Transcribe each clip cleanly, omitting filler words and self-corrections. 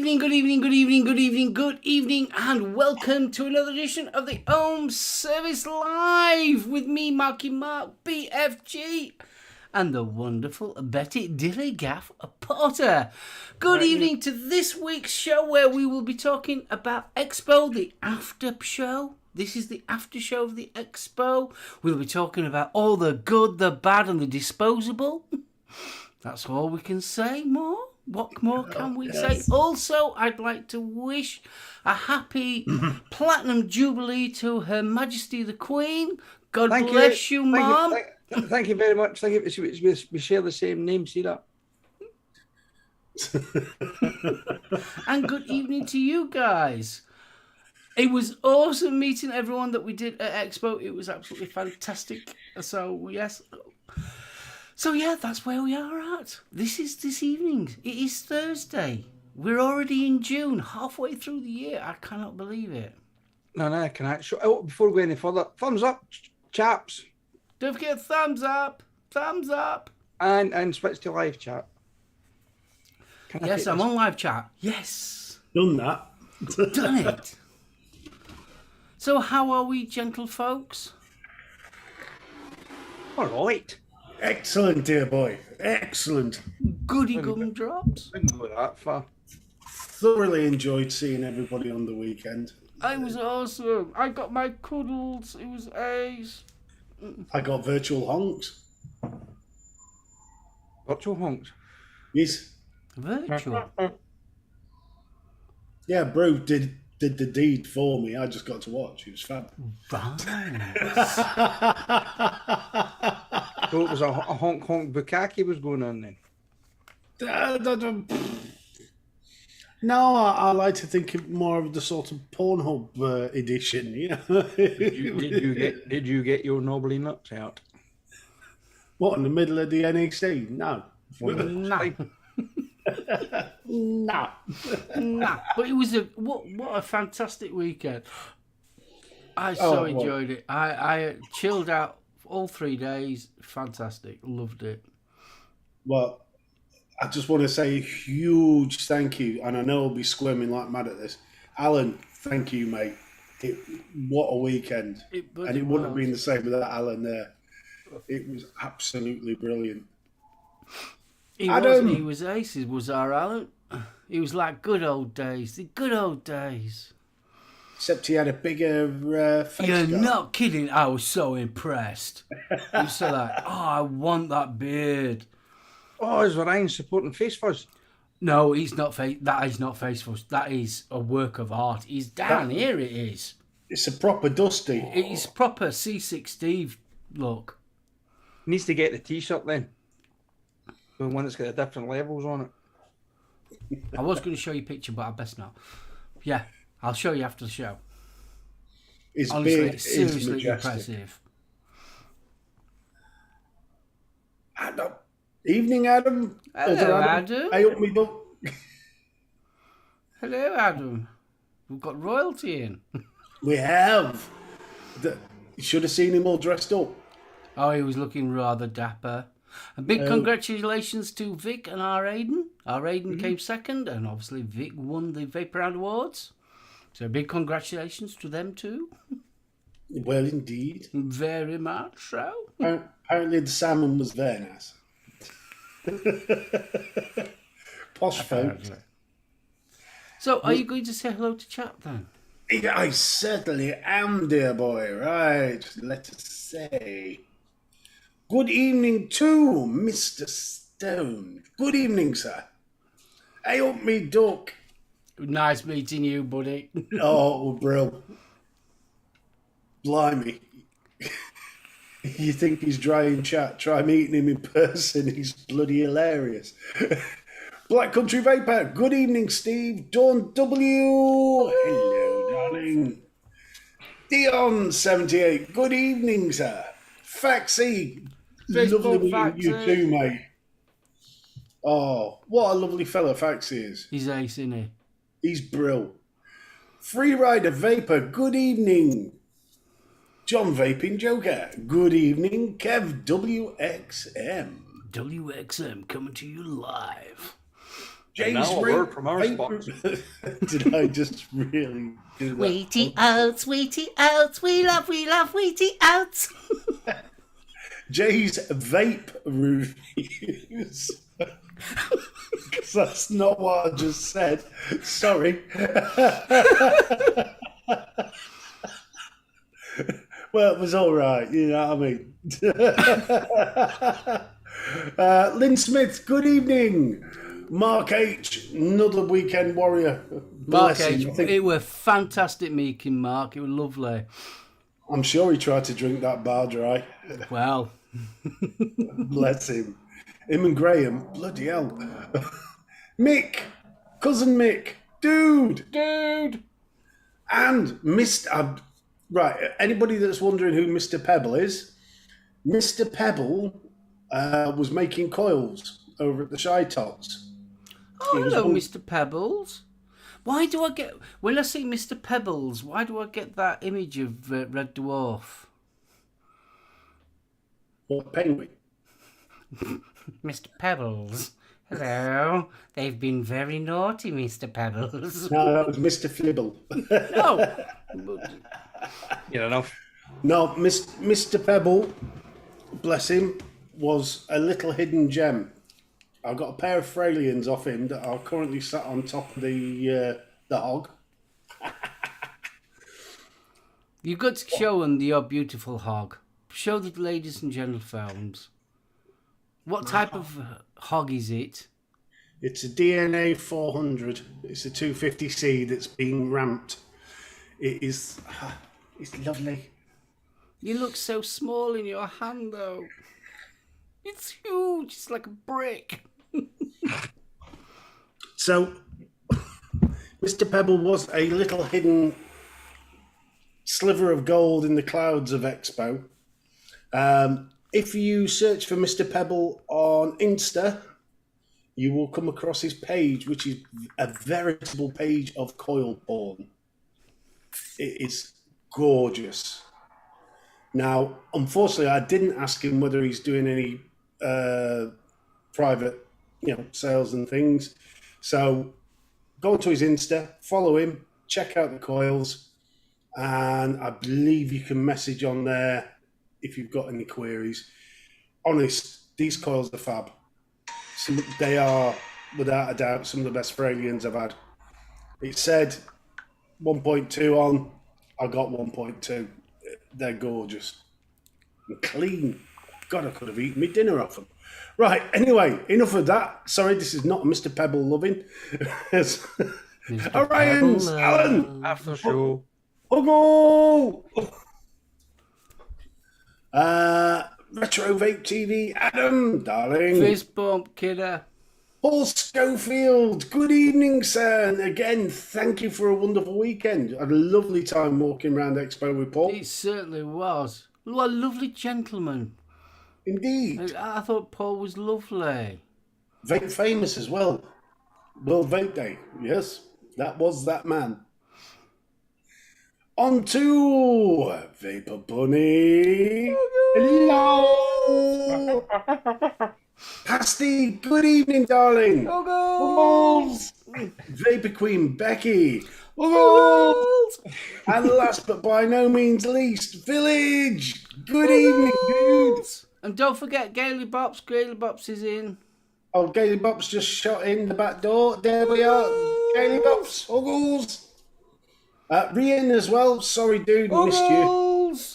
evening, good evening, good evening, good evening, good evening, and welcome to another edition of the Ohm Service Live with me, Marky Mark, BFG, and the wonderful Betty Dillygaff Potter. Good evening to this week's show where we will be talking about Expo, the after show. This is the after show of the Expo. We'll be talking about all the good, the bad, and the disposable. That's all we can say. What more can we say? Also, I'd like to wish a happy Platinum Jubilee to Her Majesty the Queen. God bless you, Mom. Thank you very much. Thank you. We share the same name, see that? And good evening to you guys. It was awesome meeting everyone that we did at Expo. It was absolutely fantastic. So, yes. So, yeah, that's where we are at. This is this evening. It is Thursday. We're already in June, halfway through the year. I cannot believe it. No, I can't. Before we go any further, thumbs up, chaps. Don't forget thumbs up. Thumbs up. And switch to live chat. Yes, I'm on live chat. Yes. Done that. Done it. So how are we, gentle folks? All right. Excellent, dear boy. Excellent. Goody gumdrops. Didn't go that far. Thoroughly enjoyed seeing everybody on the weekend. It was awesome. I got my cuddles. It was ace. I got virtual honks. Virtual honks? Yes. Virtual? Yeah, bro did the deed for me. I just got to watch. It was fab. So it was a honk bukkake was going on then? No, I like to think of more of the sort of Pornhub edition. You know? Did you get your knobbly nuts out? What, in the middle of the NEC? No. No. No. But it was what a fantastic weekend. I so enjoyed it. I chilled out all 3 days. Fantastic. Loved it. Well, I just want to say a huge thank you, and I know I'll be squirming like mad at this. Alan, thank you, mate. What a weekend. It wouldn't have been the same without Alan there. It was absolutely brilliant. He was ace. It was our Alan. He was like good old days. The good old days. Except he had a bigger face. You're not kidding. I was so impressed. He was so like, I want that beard. Oh, is Ryan supporting Face Fuzz? No, he's not. That is not Face Fuzz. That is a work of art. He's down here. It is. It's a proper Dusty. It's proper C6 Steve look. Needs to get the T-shirt then. The one that's got the different levels on it. I was going to show you a picture, but I best not. Yeah, I'll show you after the show. Honestly, it's seriously impressive. Adam. Evening, Adam. Hello, Adam. Hey, up me duck. Hello, Adam. We've got royalty in. We have. You should have seen him all dressed up. Oh, he was looking rather dapper. A big congratulations to Vic and our Aiden. Our Aiden came second, and obviously Vic won the Vaper Round Awards. So big congratulations to them too. Well, indeed. Very much so. Apparently the salmon was there, Nas. Posh folks. So are you going to say hello to chat then? I certainly am, dear boy. Right, let us say... Good evening to Mr. Stone. Good evening, sir. Hey up me duck. Nice meeting you, buddy. Oh, bro. Blimey. You think he's dry in chat? Try meeting him in person. He's bloody hilarious. Black Country Vaper. Good evening, Steve. Dawn W. Hello, darling. Dion78. Good evening, sir. Faxi. Lovely meeting you too, mate. Oh, what a lovely fella Faxi is. He's ace, isn't he? He's brill. Free Rider Vaper, good evening. John Vaping Joker, good evening. Kev WXM. WXM coming to you live. And now a word from our sponsor. Did I just really do that? Wheaty oats, we love wheaty oats. Jay's vape reviews. Because that's not what I just said. Sorry. Well, it was all right, you know what I mean. Lynn Smith, good evening. Mark H, another weekend warrior. Mark Bless H, him. I think, it was fantastic meeting Mark. It was lovely. I'm sure he tried to drink that bar dry. Well, Bless him. Him and Graham, bloody hell. Mick, cousin Mick, dude. And Mr. Right, anybody that's wondering who Mr. Pebble is, Mr. Pebble was making coils over at the Shy Tots. oh, hello, Mr. Pebbles. Why do I get, when I see Mr. Pebbles, why do I get that image of Red Dwarf? What, penguin? Mr. Pebbles. Hello. They've been very naughty, Mr. Pebbles. No, that was Mr. Flibble. No. You don't know. No, Mr. Pebble, bless him, was a little hidden gem. I got a pair of Fralians off him that are currently sat on top of the hog. You've got to show them your beautiful hog. Show the ladies and gentlefolks. What type of hog is it? It's a DNA 400. It's a 250C that's being ramped. It is. It's lovely. You look so small in your hand, though. It's huge. It's like a brick. So, Mr. Pebble was a little hidden sliver of gold in the clouds of Expo. If you search for Mr. Pebble on Insta, you will come across his page, which is a veritable page of coil porn. It is gorgeous. Now, unfortunately, I didn't ask him whether he's doing any private, sales and things. So go to his Insta, follow him, check out the coils, and I believe you can message on there if you've got any queries. Honest, these coils are fab. They are, without a doubt, some of the best Fralians I've had. It said 1.2 on, I got 1.2. They're gorgeous and clean. God, I could have eaten my dinner off them. Right, anyway, enough of that. Sorry, this is not Mr. Pebble loving. Orions, Alan. After show. Oh, Retro Vape TV, Adam, darling. Fist bump, kidder. Paul Schofield, good evening, sir. And again, thank you for a wonderful weekend. I had a lovely time walking around Expo with Paul. It certainly was. What a lovely gentleman. Indeed. I thought Paul was lovely. Vape famous as well. World Vape Day. Yes, that was that man. On to Vapor Bunny. Hello. Pasty, good evening, darling. Goggles. Vapor Queen Becky. Goggles. And last but by no means least, Village. Good evening, dude. And don't forget Gaily Bops. Gaily Bops is in. Oh, Gaily Bops just shot in the back door. There we are. Gaily Bops. Uggles. Rian as well. Sorry, dude. Missed you.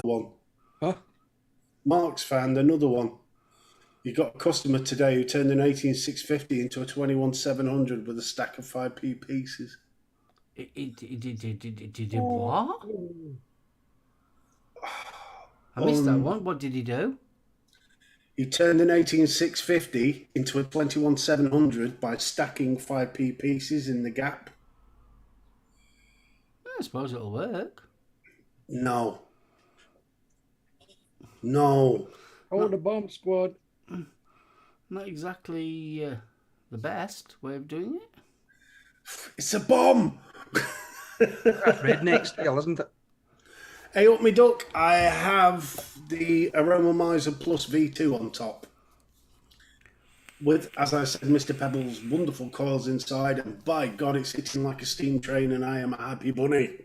One. Huh? Mark's found another one. You got a customer today who turned an 18650 into a 21700 with a stack of 5p pieces. It did what? I missed that one. What did he do? He turned an 18650 into a 21700 by stacking 5p pieces in the gap. I suppose it'll work. No. Oh, the bomb squad. Not exactly the best way of doing it. It's a bomb. That's redneck style, isn't it? Hey, up me duck, I have the Aromamizer Plus V2 on top. with, as I said, Mr. Pebble's wonderful coils inside, and by God, it's hitting like a steam train, and I am a happy bunny.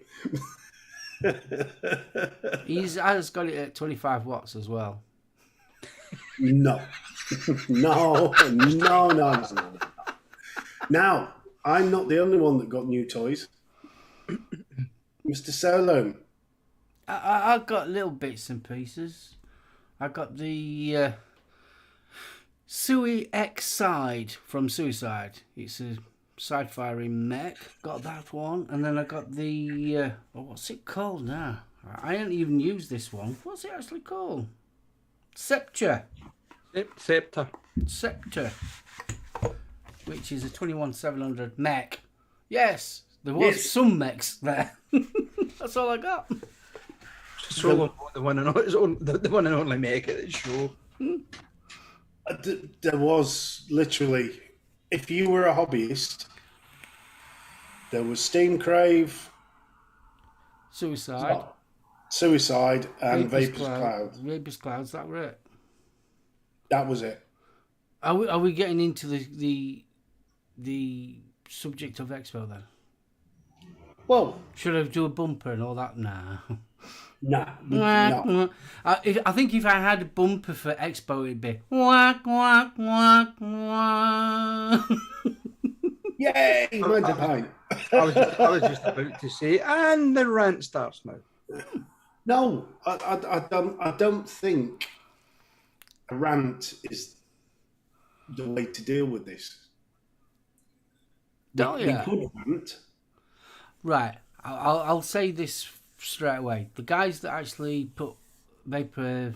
Has got it at 25 watts as well. No. No. Now, I'm not the only one that got new toys. Mr. SoulOhm. I got little bits and pieces. I got the Sui X Side from Suicide. It's a side firing mech. Got that one, and then I got the what's it called now? I haven't even used this one. What's it actually called? Scepter, which is a 21700 mech. Yes, there was some mechs there. That's all I got. SoulOhm, the one and only make it at the show. There was literally, if you were a hobbyist, there was Steam Crave, Suicide, and Vapor's Cloud. Vapor's Cloud's that right? That was it. Are we getting into the subject of Expo then? Well, should I do a bumper and all that? Nah. No. I think if I had a bumper for Expo, it'd be whack, whack, whack, whack. Yay! Mine's a pint. I was just about to say, and the rant starts now. No, I don't think a rant is the way to deal with this. Don't you? We could rant. Right. I'll say this straight away. The guys that actually put Vaper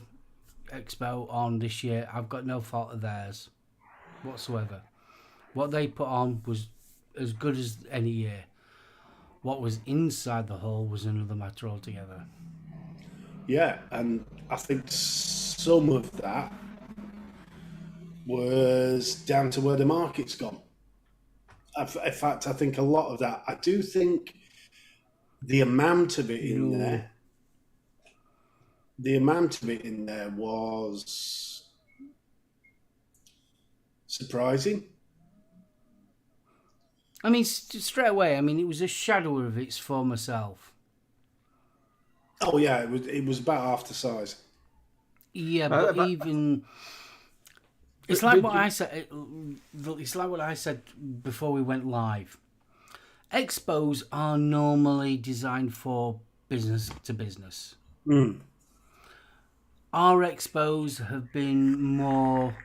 Expo on this year, I've got no fault of theirs whatsoever. What they put on was as good as any year. What was inside the hall was another matter altogether. Yeah, and I think some of that was down to where the market's gone. In fact, I think a lot of that, I do think the amount of it in there was surprising. I mean, straight away, it was a shadow of its former self. Oh yeah, it was about half the size. Yeah, but even it's like what I said. It's like what I said before we went live. Expos are normally designed for business to business. Our expos have been more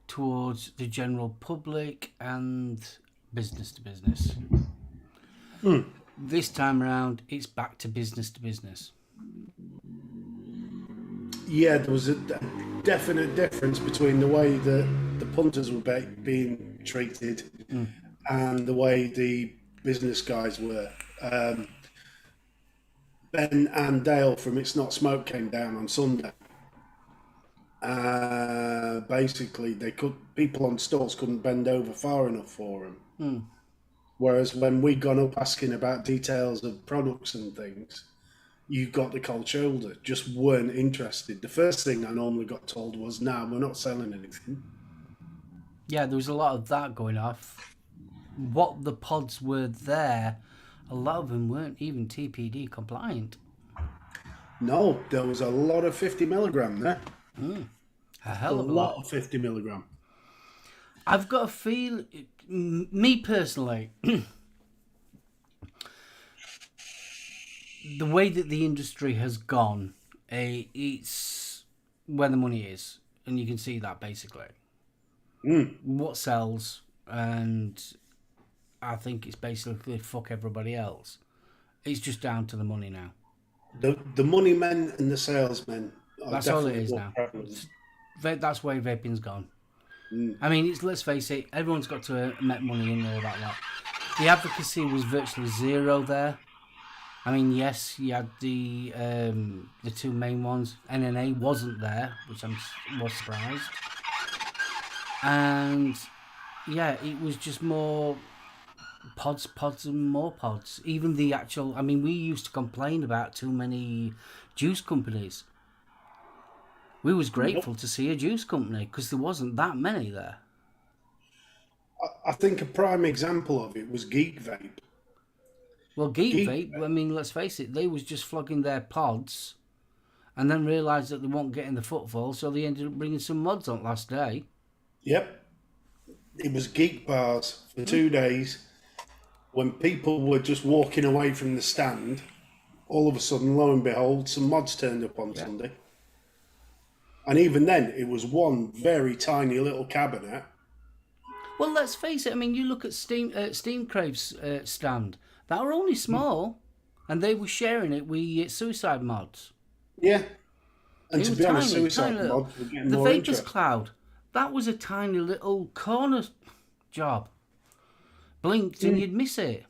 towards the general public and business to business. This time around, it's back to business to business. Yeah, there was a definite difference between the way that the punters were being treated and the way the business guys were. Ben and Dale from It's Not Smoke came down on Sunday. Basically, people on stalls couldn't bend over far enough for them. Whereas when we'd gone up asking about details of products and things, you got the cold shoulder, just weren't interested. The first thing I normally got told was, "Nah, we're not selling anything." Yeah, there was a lot of that going off. What the pods were there, a lot of them weren't even TPD compliant. No, there was a lot of 50 milligram there. A hell of a lot of 50 milligram. I've got a feel, me personally, the way that the industry has gone, it's where the money is, and you can see that basically. What sells, and I think it's basically fuck everybody else. It's just down to the money now. The money men and the salesmen. That's all it is now. That's where vaping's gone. Let's face it, everyone's got to make money and all that. The advocacy was virtually zero there. Yes, you had the two main ones. NNA wasn't there, which I was surprised. And yeah, it was just more pods and more pods. Even the actual, we used to complain about too many juice companies. We was grateful to see a juice company because there wasn't that many there. I think a prime example of it was Geek Vape. Well, Geek Geek Vape, I mean, let's face it, they was just flogging their pods and then realised that they weren't getting the footfall, so they ended up bringing some mods on last day. Yep. It was Geek Bars for 2 days. When people were just walking away from the stand, all of a sudden, lo and behold, some mods turned up on Sunday. And even then, it was one very tiny little cabinet. Well, let's face it, I mean, you look at Steam Crave's stand, that were only small, and they were sharing it with Suicide Mods. Yeah. And It to was be honest, tiny, Suicide tiny little. Mod were getting The more Vapor's interest. Cloud, that was a tiny little corner job. Blinked and you'd miss it.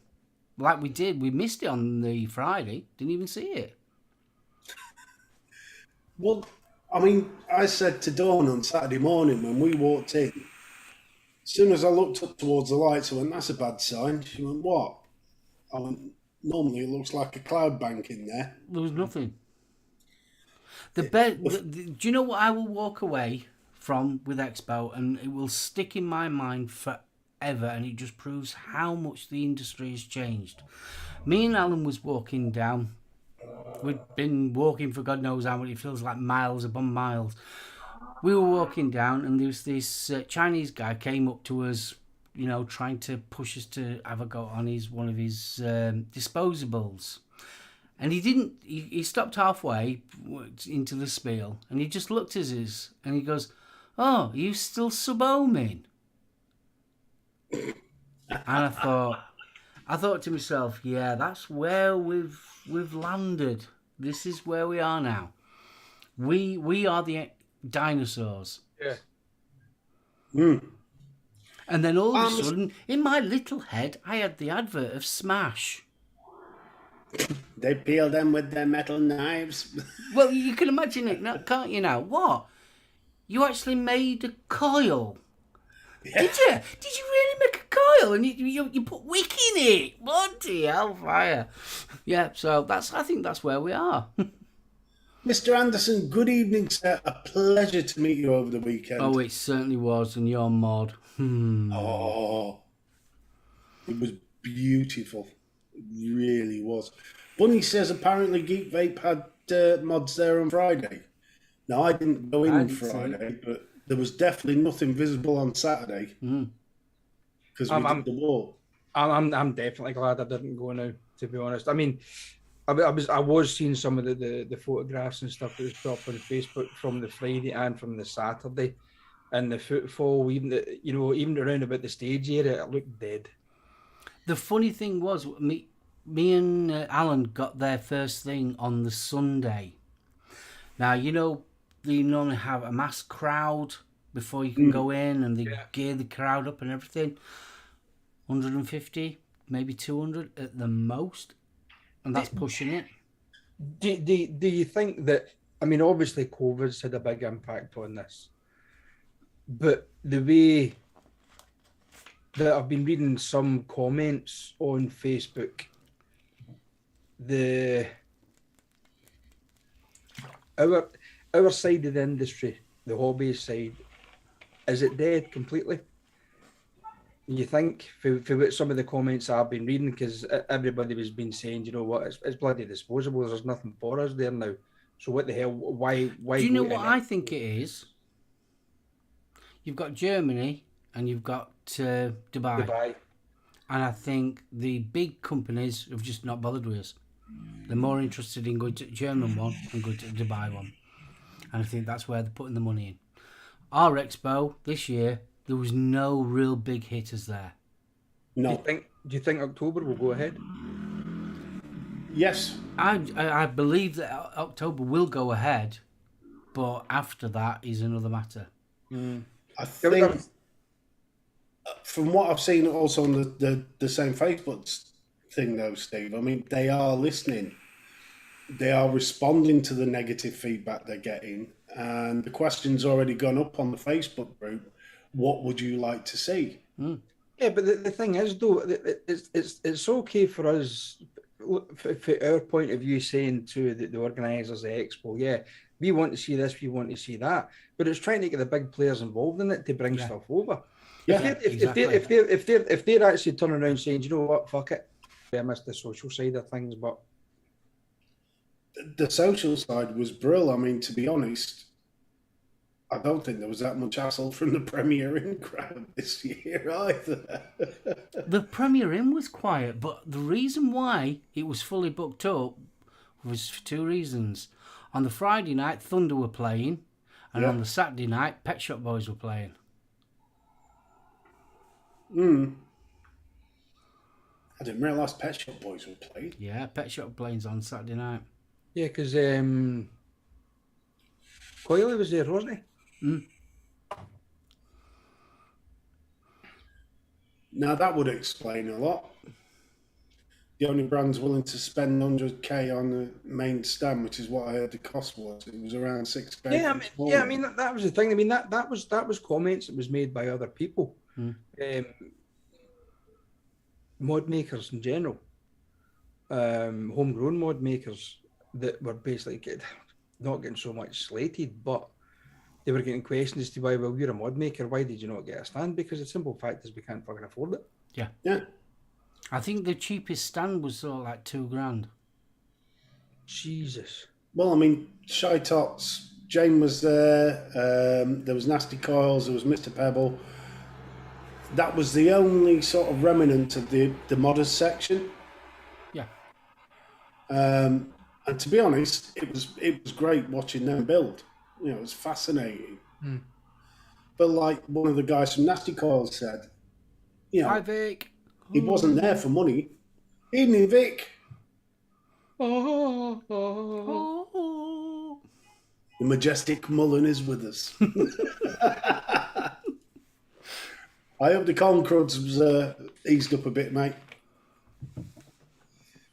Like we did, we missed it on the Friday, didn't even see it. Well, I mean, I said to Dawn on Saturday morning when we walked in, as soon as I looked up towards the lights, I went, that's a bad sign. She went, what? I went, normally it looks like a cloud bank in there. There was nothing. Do you know what I will walk away from with Expo, and it will stick in my mind forever, and it just proves how much the industry has changed. Me and Alan was walking down. We'd been walking for God knows how many, it feels like miles upon miles. We were walking down, and there was this Chinese guy came up to us, you know, trying to push us to have a go on one of his disposables. And he didn't, he stopped halfway into the spiel, and he just looked at us, and he goes, "Oh, are you still SoulOhming?" And I thought to myself, yeah, that's where we've landed. This is where we are now. We are the dinosaurs. Yeah. And then all of a sudden, in my little head, I had the advert of Smash. They peel them with their metal knives. Well, you can imagine it, now, can't you? Now, what? You actually made a coil. Yeah. Did you? Did you really make a coil? And you put wick in it? Bloody hellfire! Yeah. So I think that's where we are. Mr. Anderson, good evening, sir. A pleasure to meet you over the weekend. Oh, it certainly was, and your mod. Oh, it was beautiful. It really was. Bunny says apparently Geek Vape had mods there on Friday. Now, I didn't go in Friday, but there was definitely nothing visible on Saturday because we did the walk. I'm definitely glad I didn't go now, to be honest. I mean, I was seeing some of the photographs and stuff that was put up on Facebook from the Friday and from the Saturday, and the footfall, even around about the stage area, it looked dead. The funny thing was, me and Alan got there first thing on the Sunday. Now, you know, they normally have a mass crowd before you can go in, and they gear the crowd up and everything. 150, maybe 200 at the most, and that's pushing it. Do you think that, I mean, obviously COVID's had a big impact on this, but the way that I've been reading some comments on Facebook, our side of the industry, the hobby side, is it dead completely? You think, for some of the comments I've been reading, because everybody was been saying, you know what, it's bloody disposables, there's nothing for us there now. So what the hell, why Do you know what I think it is? You've got Germany and you've got Dubai. And I think the big companies have just not bothered with us. They're more interested in going to the German one and going to the Dubai one. And I think that's where they're putting the money in. Our Expo this year, there was no real big hitters there. No. Do you think October will go ahead? Yes. I believe that October will go ahead, but after that is another matter. I think, from what I've seen also on the same Facebook thing though, Steve, I mean, they are listening. They are responding to the negative feedback they're getting. And the question's already gone up on the Facebook group. What would you like to see? Yeah, but the thing is, though, it's okay for us, for our point of view, saying to the organisers of the Expo, yeah, we want to see this, we want to see that. But it's trying to get the big players involved in it to bring stuff over. Yeah, If they're actually turning around saying, you know what, fuck it, I missed the social side of things, but the social side was brilliant. I mean, to be honest, I don't think there was that much hassle from the Premier Inn crowd this year either. The Premier Inn was quiet, but the reason why it was fully booked up was for two reasons. On the Friday night, Thunder were playing, and on the Saturday night, Pet Shop Boys were playing. I didn't realise Pet Shop Boys were playing. Yeah, Pet Shop playing's on Saturday night. yeah, because Coyle was there, wasn't he? Now that would explain a lot. The only brand's willing to spend 100k on the main stand, which is what I heard the cost was. It was around 6k. Yeah, I mean that was the thing. I mean that was comments that was made by other people, mod makers in general, homegrown mod makers that were basically not getting so much slated, but they were getting questions as to why. Well, you're a mod maker. Why did you not get a stand? Because the simple fact is we can't fucking afford it. Yeah. I think the cheapest stand was sort of like $2,000. Jesus. Well, I mean, Shy Tots, Jane was there. There was Nasty Coils. There was Mr. Pebble. That was the only sort of remnant of the modders section. Yeah. And to be honest, it was great watching them build. You know, it was fascinating. But like one of the guys from Nasty Coils said, you know, Hi, Vic. he wasn't there for money. Evening, Vic. Oh. The majestic Mullen is with us. I hope the corn cruds was eased up a bit, mate.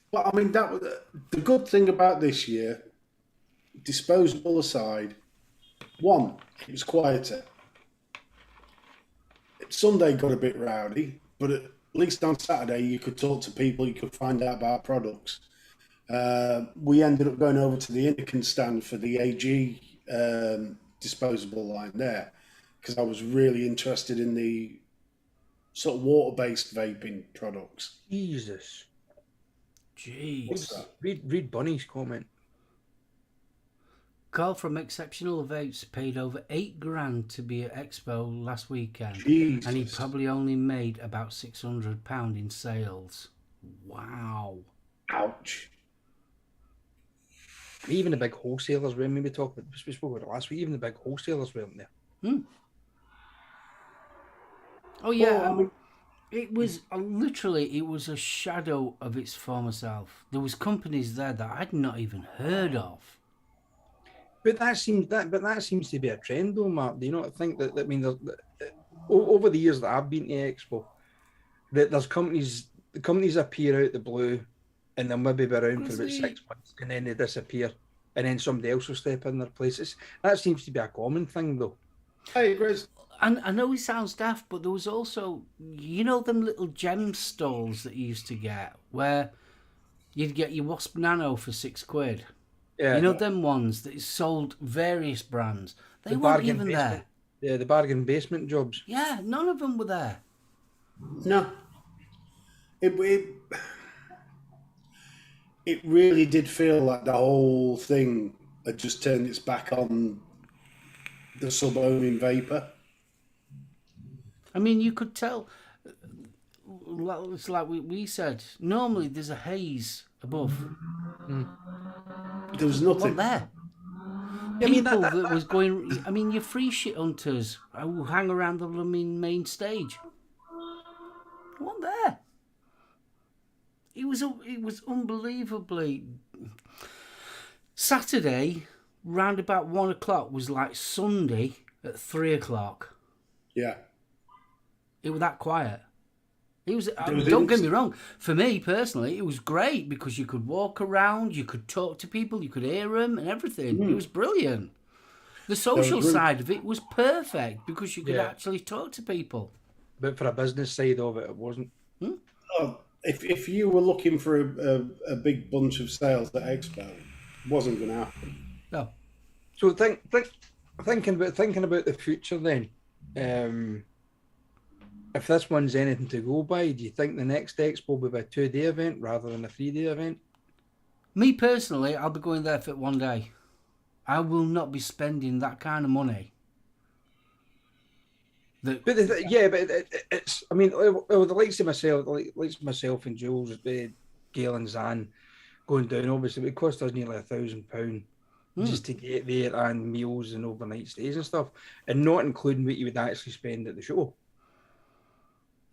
But I mean, that was the good thing about this year. Disposable aside, one, it was quieter. Sunday got a bit rowdy, but at least on Saturday you could talk to people, you could find out about products. We ended up going over to the Innican stand for the AG disposable line there because I was really interested in the sort of water-based vaping products. Jesus. Jeez. Read Bunny's comment. Carl from Exceptional Vapes paid over $8,000 to be at Expo last weekend. Jesus. And he probably only made about £600 in sales. Wow. Ouch. Even the big wholesalers, when we spoke about it last week, even the big wholesalers weren't there. Oh, yeah. Well, I mean, it was literally, it was a shadow of its former self. There was companies there that I'd not even heard of. But that seems to be a trend, though, Mark. Do you not think that? I mean, over the years that I've been to Expo, that there's companies appear out the blue, and they'll maybe be around for about 6 months, and then they disappear, and then somebody else will step in their places. That seems to be a common thing, though. hey, Chris. And I know it sounds daft, but there was also, you know, them little gem stalls that you used to get, where you'd get your Wasp Nano for £6. Yeah, you know them ones that sold various brands. They weren't even there. Yeah, the bargain basement jobs. Yeah, none of them were there. No. It really did feel like the whole thing had just turned its back on the SoulOhm in Vaper. I mean, you could tell. It's like we said. Normally, there's a haze above. There was What nothing. there? I mean, People that was going. I mean, your free shit hunters who hang around the main stage. What there? It was unbelievably. Saturday, round about 1 o'clock, was like Sunday at 3 o'clock. Yeah. It was that quiet. It was. was Don't get me wrong. For me personally, it was great because you could walk around, you could talk to people, you could hear them, and everything. It was brilliant. The social side of it was perfect because you could actually talk to people. But for a business side of it, it wasn't. Oh, if you were looking for a big bunch of sales at Expo, it wasn't going to happen. No. So thinking about the future then. if this one's anything to go by, do you think the next Expo will be a 2-day event rather than a 3-day event? Me personally, I'll be going there for 1 day. I will not be spending that kind of money. But it's. I mean, the likes of myself and Jules, Gail and Zan going down. Obviously, it cost us nearly £1,000 just to get there and meals and overnight stays and stuff, and not including what you would actually spend at the show.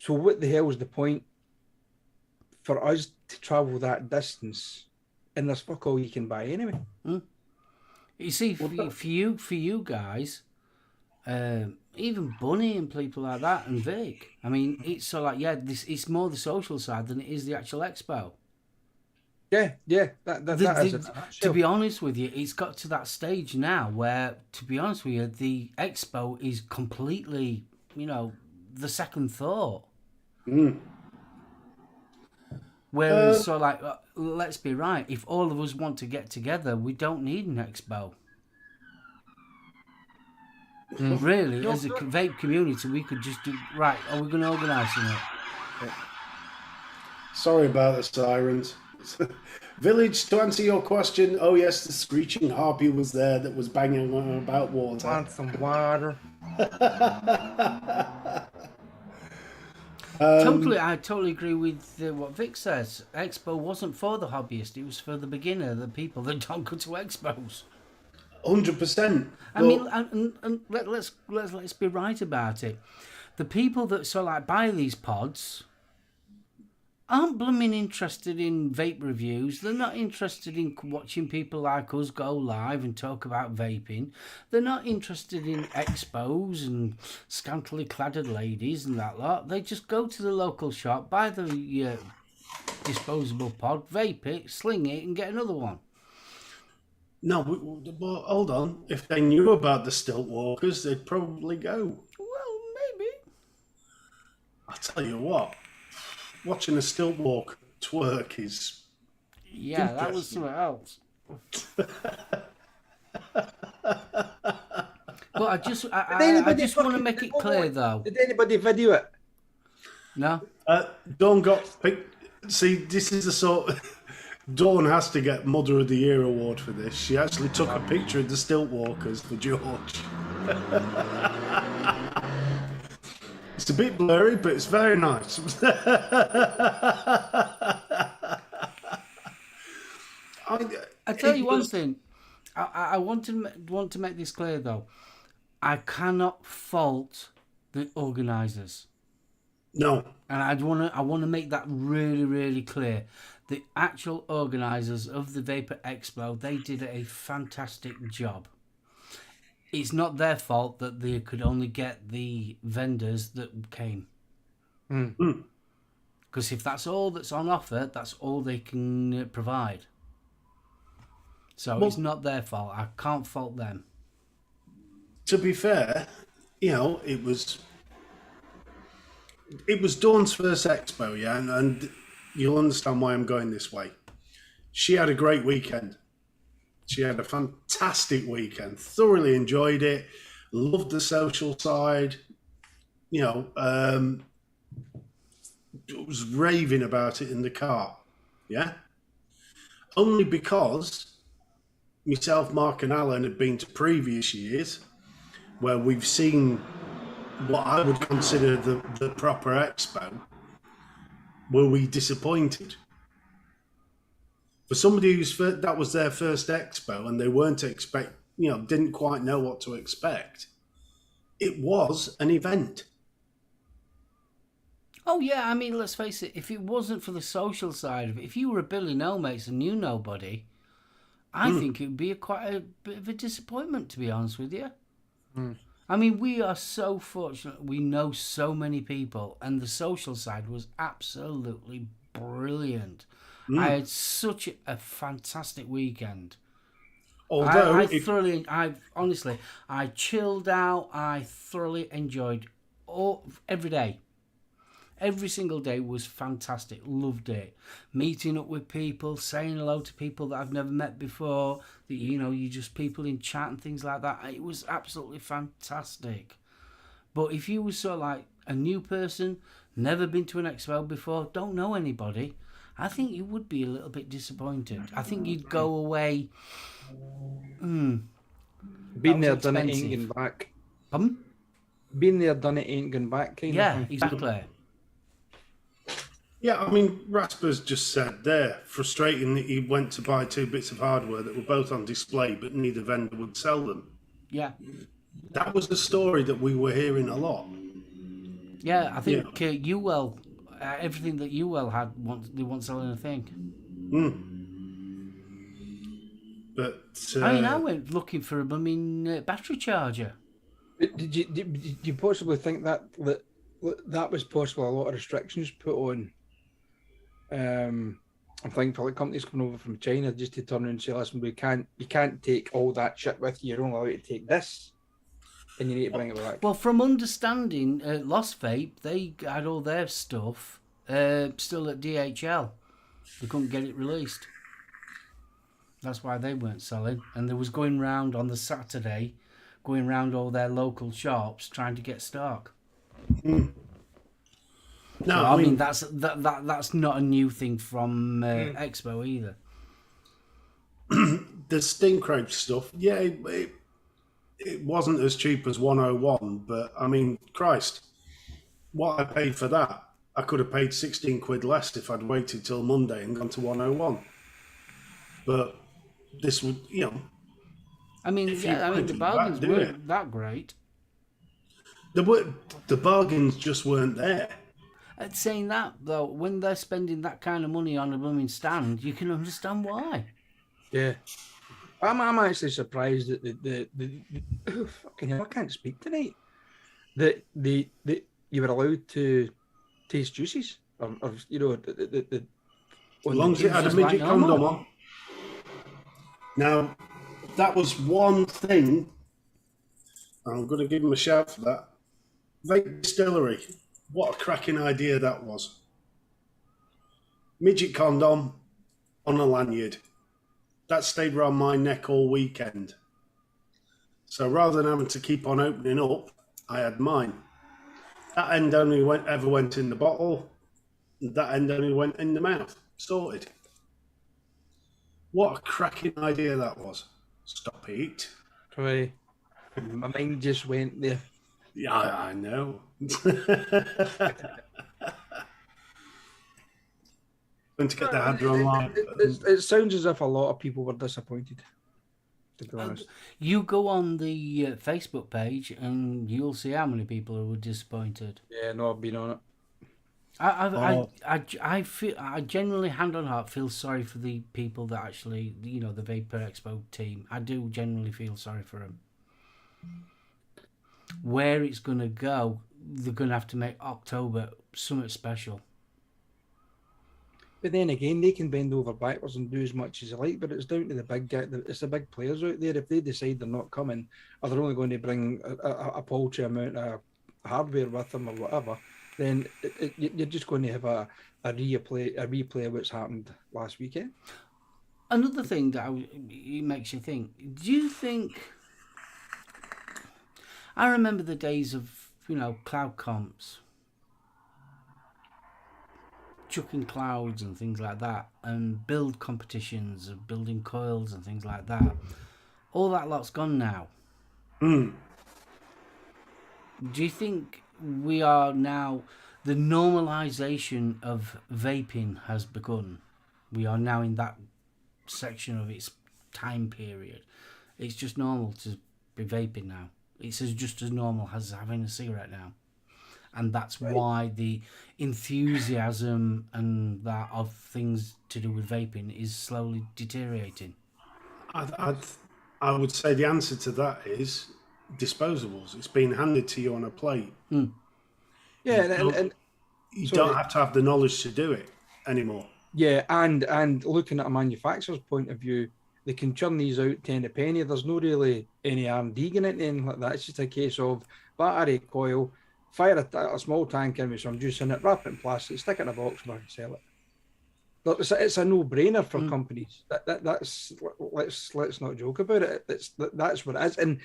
So, what the hell is the point for us to travel that distance? And there's fuck all you can buy anyway. You see, for you guys, even Bunny and people like that, and Vic. I mean, it's so like it's more the social side than it is the actual expo. Yeah. That is it. To be honest with you, it's got to that stage now where, to be honest with you, the expo is completely, the second thought. Whereas, let's be right. If all of us want to get together, we don't need an expo. Really, as a vape community, we could just do. Right, are we going to organise it? Sorry about the sirens. Village, to answer your question, oh yes, the screeching harpy was there that was banging on about water. Want some water? I totally agree with what Vic says. Expo wasn't for the hobbyist; it was for the beginner, the people that don't go to expos. 100%. I mean, and let's be right about it. The people that buy these pods aren't blooming interested in vape reviews. They're not interested in watching people like us go live and talk about vaping. They're not interested in expos and scantily cladded ladies and that lot. They just go to the local shop, buy the disposable pod, vape it, sling it, and get another one. No, but hold on. If they knew about the stilt walkers, they'd probably go. Well, maybe. I tell you what, watching a stilt walk twerk is... Yeah, that was something else. But I just want to make it clear, though. Did anybody video it? No? Dawn got... See, this is the sort... Dawn has to get Mother of the Year award for this. She actually took a picture of the stilt walkers for George. It's a bit blurry, but it's very nice. I tell you one thing. I want to make this clear, though. I cannot fault the organisers. No. And I want to make that really, really clear. The actual organisers of the Vaper Expo, they did a fantastic job. It's not their fault that they could only get the vendors that came. Because if that's all that's on offer, that's all they can provide. So it's not their fault. I can't fault them. To be fair, it was Dawn's first expo, yeah, and you'll understand why I'm going this way. She had a great weekend. She had a fantastic weekend. Thoroughly enjoyed it. Loved the social side. Was raving about it in the car. Yeah? Only because myself, Mark and Alan had been to previous years where we've seen what I would consider the proper expo. Were we disappointed? For somebody that was their first expo and they weren't didn't quite know what to expect, it was an event. Oh yeah, I mean, let's face it. If it wasn't for the social side of it, if you were a Billy No Mates and knew nobody, I think it would be quite a bit of a disappointment, to be honest with you. I mean, we are so fortunate. We know so many people, and the social side was absolutely brilliant. I had such a fantastic weekend. Although I chilled out. I thoroughly enjoyed every day. Every single day was fantastic. Loved it. Meeting up with people, saying hello to people that I've never met before. You just people in chat and things like that. It was absolutely fantastic. But if you were a new person, never been to an expo before, don't know anybody, I think you would be a little bit disappointed. I think you'd go away. That Been was there, done it, ain't expensive. going back. Pardon? Been there, done it, ain't going back kind of Yeah, thing. exactly. Yeah, I mean, Rasper's just said there, frustrating that he went to buy 2 bits of hardware that were both on display, but neither vendor would sell them. Yeah. That was the story that we were hearing a lot. Yeah, I think UL, everything that UL had, they weren't selling a thing. But I mean, I went looking for a battery charger. Did you possibly think that was possibly a lot of restrictions put on? I'm thinking for like companies coming over from China just to turn around and say, listen, you can't take all that shit with you. You're only allowed to take this, and you need to bring it back. Well, from understanding, Lost Vape, they had all their stuff still at DHL. They couldn't get it released. That's why they weren't selling. And they was going round on the Saturday, going round all their local shops trying to get stock. no, So, I mean that's not a new thing from Expo either. the Steam Crate stuff, yeah, it wasn't as cheap as 101, but I mean, Christ, what I paid for that, I could have paid 16 quid less if I'd waited till Monday and gone to 101. But this would, I mean, the bargains weren't that great. The bargains just weren't there. At saying that, though, when they're spending that kind of money on a blooming stand, you can understand why. Yeah. I'm actually surprised that the fucking hell, I can't speak tonight. That you were allowed to taste juices, or as long as it had a midget condom on. Now, that was one thing. I'm going to give him a shout for that. Vape Distillery. What a cracking idea that was. Midget condom on a lanyard. That stayed around my neck all weekend. So rather than having to keep on opening up, I had mine. That end only ever went in the bottle. That end only went in the mouth. Sorted. What a cracking idea that was. Stop it. Right. My mind just went there. Yeah, I know. Going to get the ad online. It sounds as if a lot of people were disappointed, to be honest. You go on the Facebook page and you'll see how many people were disappointed. Yeah, no, I've been on it. I feel, I genuinely, hand on heart, feel sorry for the people that actually, the Vaper Expo team. I do genuinely feel sorry for them. Where it's going to go, they're going to have to make October something special. But then again, they can bend over backwards and do as much as they like, but it's down to the big guy. It's the big players out there. If they decide they're not coming, or they're only going to bring a paltry amount of hardware with them or whatever, then you're just going to have a replay of what's happened last weekend. Another thing that it makes you think, do you think... I remember the days of, cloud comps, chucking clouds and things like that, and build competitions of building coils and things like that. All that lot's gone now. Do you think we are now, the normalization of vaping has begun? We are now in that section of its time period. It's just normal to be vaping now. It's just as normal as having a cigarette now. And that's right. Why the enthusiasm and that of things to do with vaping is slowly deteriorating. I would say the answer to that is disposables. It's being handed to you on a plate. Yeah, you don't have to have the knowledge to do it anymore. Yeah, and looking at a manufacturer's point of view, they can churn these out 10 a penny. There's no really any R&D in it, anything like that. It's just a case of battery, coil, fire a small tank in with some juice in it, wrap it in plastic, stick it in a box, and sell it. But it's a no-brainer for companies. That's let's not joke about it. That's what it is. And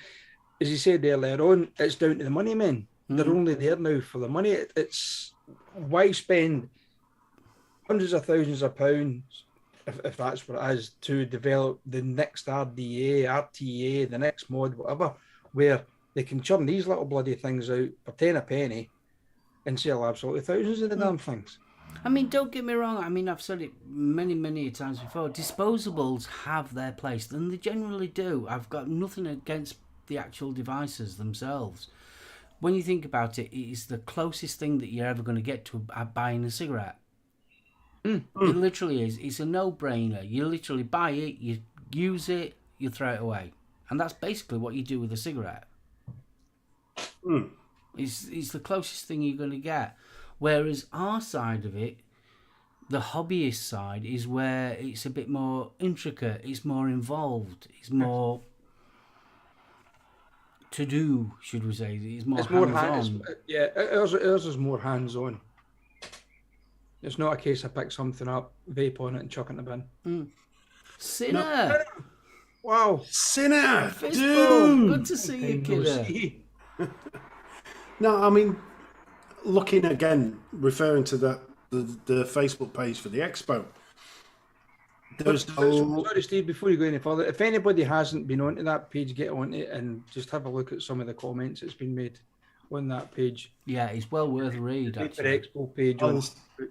as you said earlier on, it's down to the money men. they're only there now for the money. It's why spend hundreds of thousands of pounds, if that's what it is, to develop the next RDA, RTA, the next mod, whatever, where they can churn these little bloody things out for 10 a penny and sell absolutely thousands of the damn things. I mean, don't get me wrong. I mean, I've said it many times before. Disposables have their place, and they generally do. I've got nothing against the actual devices themselves. When you think about it, it is the closest thing that you're ever going to get to buying a cigarette. It literally is. It's a no-brainer. You literally buy it, you use it, you throw it away. And that's basically what you do with a cigarette. It's the closest thing you're going to get. Whereas our side of it, the hobbyist side, is where it's a bit more intricate, it's more involved, it's more to do, should we say. It's more hands-on. Ours is more hands-on. It's not a case of pick something up, vape on it and chuck it in the bin. Sinner! No. Wow. Sinner! Dude! Good to see you, kidder. No, I mean, looking again, referring to the Facebook page for the Expo. Sorry, Steve, before you go any further, if anybody hasn't been onto that page, get onto it and just have a look at some of the comments that's been made on that page. Yeah, it's well worth a read, actually. The Expo page. I'll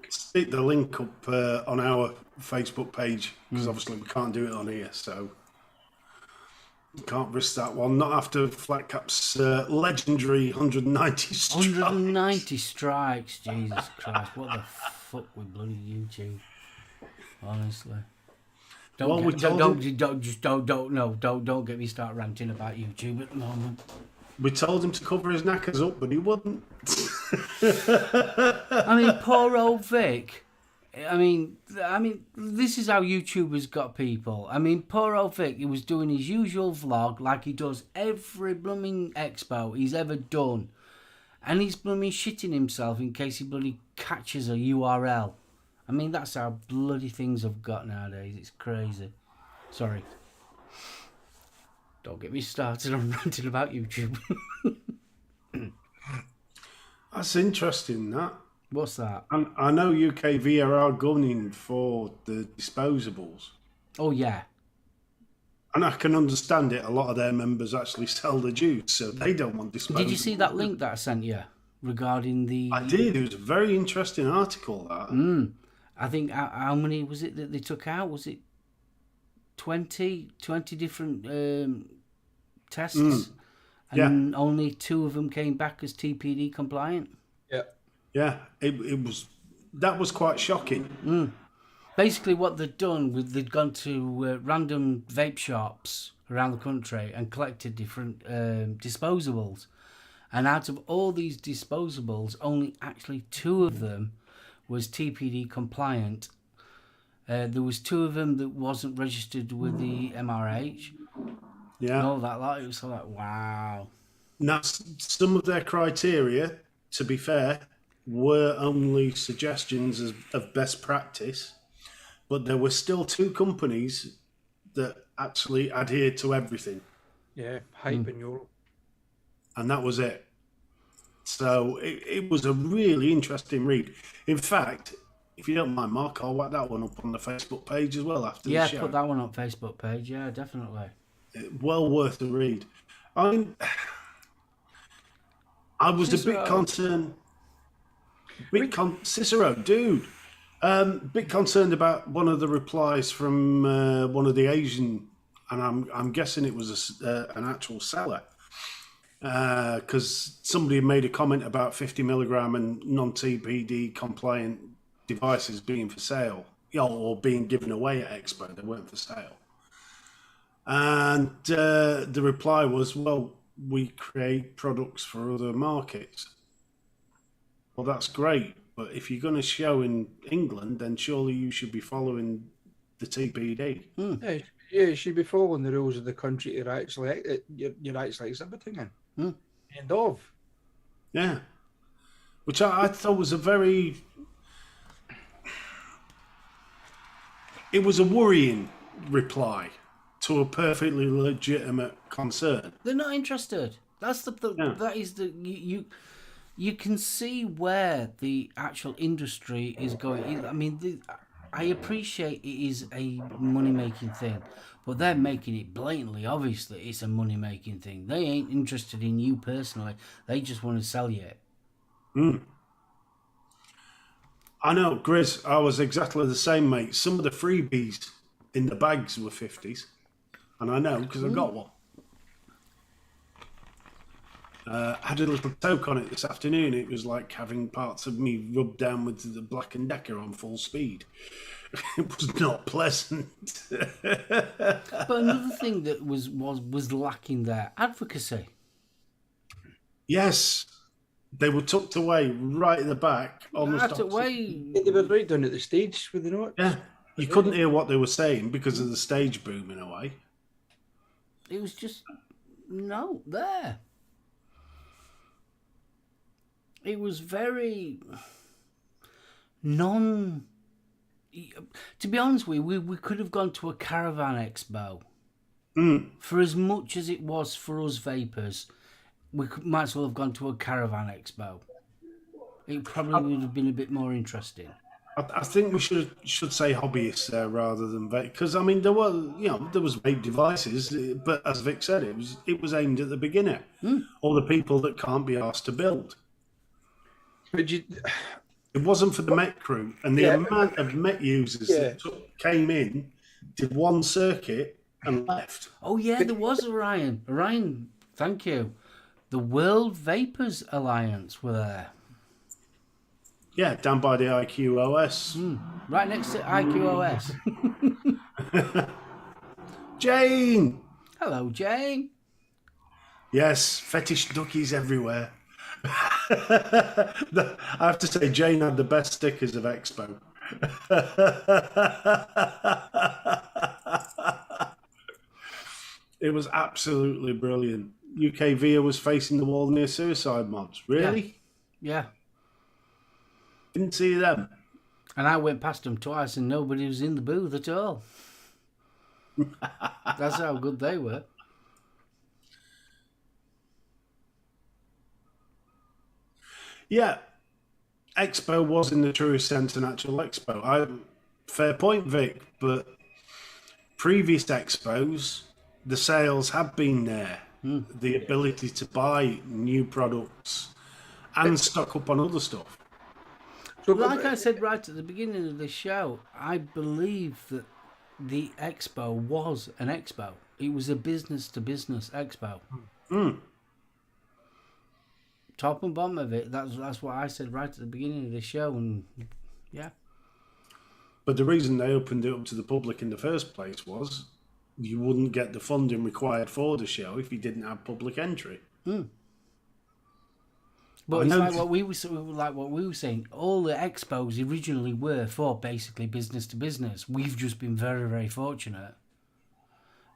stick the link up on our Facebook page, because obviously we can't do it on here, so can't risk that one. Not after Flat Cap's legendary 190 strikes. 190 strikes, Jesus Christ! What the fuck with bloody YouTube? Honestly, don't get me start ranting about YouTube at the moment. We told him to cover his knackers up, but he wouldn't. I mean, poor old Vic. I mean, this is how YouTubers got people. I mean, poor old Vic, he was doing his usual vlog like he does every blooming expo he's ever done. And he's blooming shitting himself in case he bloody catches a URL. I mean, that's how bloody things have got nowadays. It's crazy. Sorry. Don't get me started on ranting about YouTube. That's interesting, that. What's that? I know UKV are gunning for the disposables. Oh, yeah. And I can understand it. A lot of their members actually sell the juice, so they don't want disposables. Did you see that link that I sent you regarding the... I did. It was a very interesting article, that. I think, how many was it that they took out? Was it 20 different tests? And only 2 of them came back as TPD compliant? Yeah, that was quite shocking. Basically, what they'd done was they'd gone to random vape shops around the country and collected different disposables. And out of all these disposables, only actually 2 of them was TPD compliant. There was 2 of them that wasn't registered with the MRH. Yeah. And all that lot. It was like, wow. Now, some of their criteria, to be fair, were only suggestions of best practice, but there were still 2 companies that actually adhered to everything. Yeah, Hype and Euro. And that was it. So it was a really interesting read. In fact, if you don't mind, Mark, I'll whack that one up on the Facebook page as well after the show. Yeah, put that one on Facebook page. Yeah, definitely. Well worth the read. I was a bit concerned. Cicero, dude. Bit concerned about one of the replies from one of the Asian, and I'm guessing it was an actual seller, because somebody made a comment about 50 milligram and non-TPD compliant devices being for sale, or being given away at Expo. They weren't for sale, and the reply was, "Well, we create products for other markets." Well, that's great, but if you're going to show in England, then surely you should be following the TPD. Yeah, you should be following the rules of the country you're actually exhibiting in. End of. Yeah, which I thought was it was a worrying reply to a perfectly legitimate concern. They're not interested. That's that is the you. you can see where the actual industry is going. I mean, I appreciate it is a money-making thing, but they're making it blatantly obvious that it's a money-making thing. They ain't interested in you personally. They just want to sell you it. Mm. I know, Grizz, I was exactly the same, mate. Some of the freebies in the bags were 50s. And I know, because I got one. Had a little toke on it this afternoon. It was like having parts of me rubbed down with the Black & Decker on full speed. It was not pleasant. But another thing that was lacking there, advocacy. Yes, they were tucked away right at the back. Almost away. They were right down at the stage with the notes. Yeah, you couldn't hear what they were saying because of the stage booming away. It was just no there. It was very non. To be honest with you, we could have gone to a caravan expo. For as much as it was for us vapors, might as well have gone to a caravan expo. It probably would have been a bit more interesting. I think we should say hobbyists there rather than vape, because I mean there was vape devices, but as Vic said, it was aimed at the beginner or the people that can't be asked to build. But it wasn't for the Met crew, and the amount of Met users that came in, did one circuit and left. Oh yeah, there was Orion. Orion, thank you. The World Vapors Alliance were there. Yeah, down by the IQOS. Right next to IQOS. Jane! Hello, Jane. Yes, fetish duckies everywhere. I have to say, Jane had the best stickers of Expo. It was absolutely brilliant. UK VIA was facing the wall near suicide mobs. Really? Yeah. Didn't see them. And I went past them twice and nobody was in the booth at all. That's how good they were. Yeah. Expo was in the truest sense an actual expo. Fair point, Vic, but previous expos, the sales have been there. The ability to buy new products and stock up on other stuff. So, like I said right at the beginning of the show, I believe that the expo was an expo. It was a business-to-business expo. Top and bottom of it, that's what I said right at the beginning of the show, and yeah. But the reason they opened it up to the public in the first place was you wouldn't get the funding required for the show if you didn't have public entry. But it's like what we were saying. All the expos originally were for basically business to business. We've just been very, very fortunate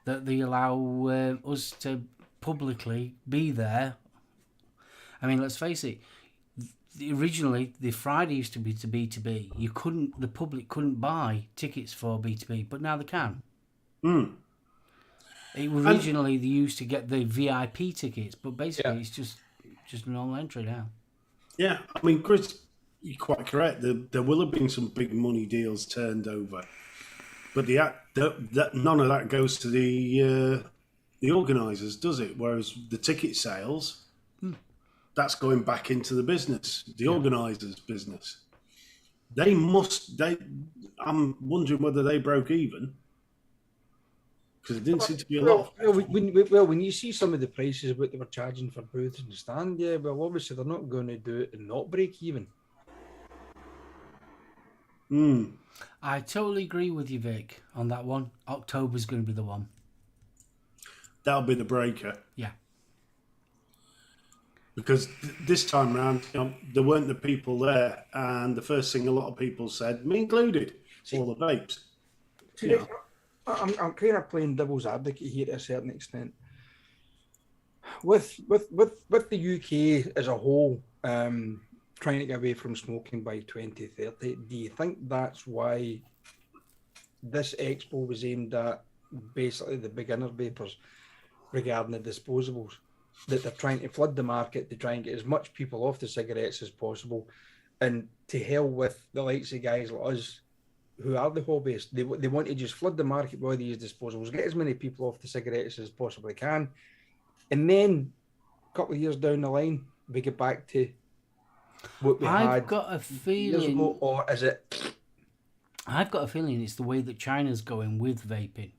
that they allow us to publicly be there. I mean, let's face it. Originally, the Friday used to be to B2B. The public couldn't buy tickets for B2B, but now they can. Originally, they used to get the VIP tickets, but basically, it's just an all entry now. Yeah, I mean, Chris, you're quite correct. There will have been some big money deals turned over, but none of that goes to the organisers, does it? Whereas the ticket sales, that's going back into the business, the organisers' business. I'm wondering whether they broke even. Because it didn't seem to be a lot. When you see some of the prices what they were charging for booths and stand, obviously they're not going to do it and not break even. I totally agree with you, Vic, on that one. October's going to be the one. That'll be the breaker. Yeah. Because this time round, there weren't the people there, and the first thing a lot of people said, me included, all the vapes. I'm kind of playing devil's advocate here to a certain extent. With the UK as a whole trying to get away from smoking by 2030, do you think that's why this expo was aimed at basically the beginner vapors regarding the disposables? that they're trying to flood the market to try and get as much people off the cigarettes as possible, and to hell with the likes of guys like us who are the hobbyists. They want to just flood the market with these disposables, get as many people off the cigarettes as possibly can, and then a couple of years down the line, we get back to what we I've had got a years feeling. ago, or is it? I've got a feeling it's the way that China's going with vaping.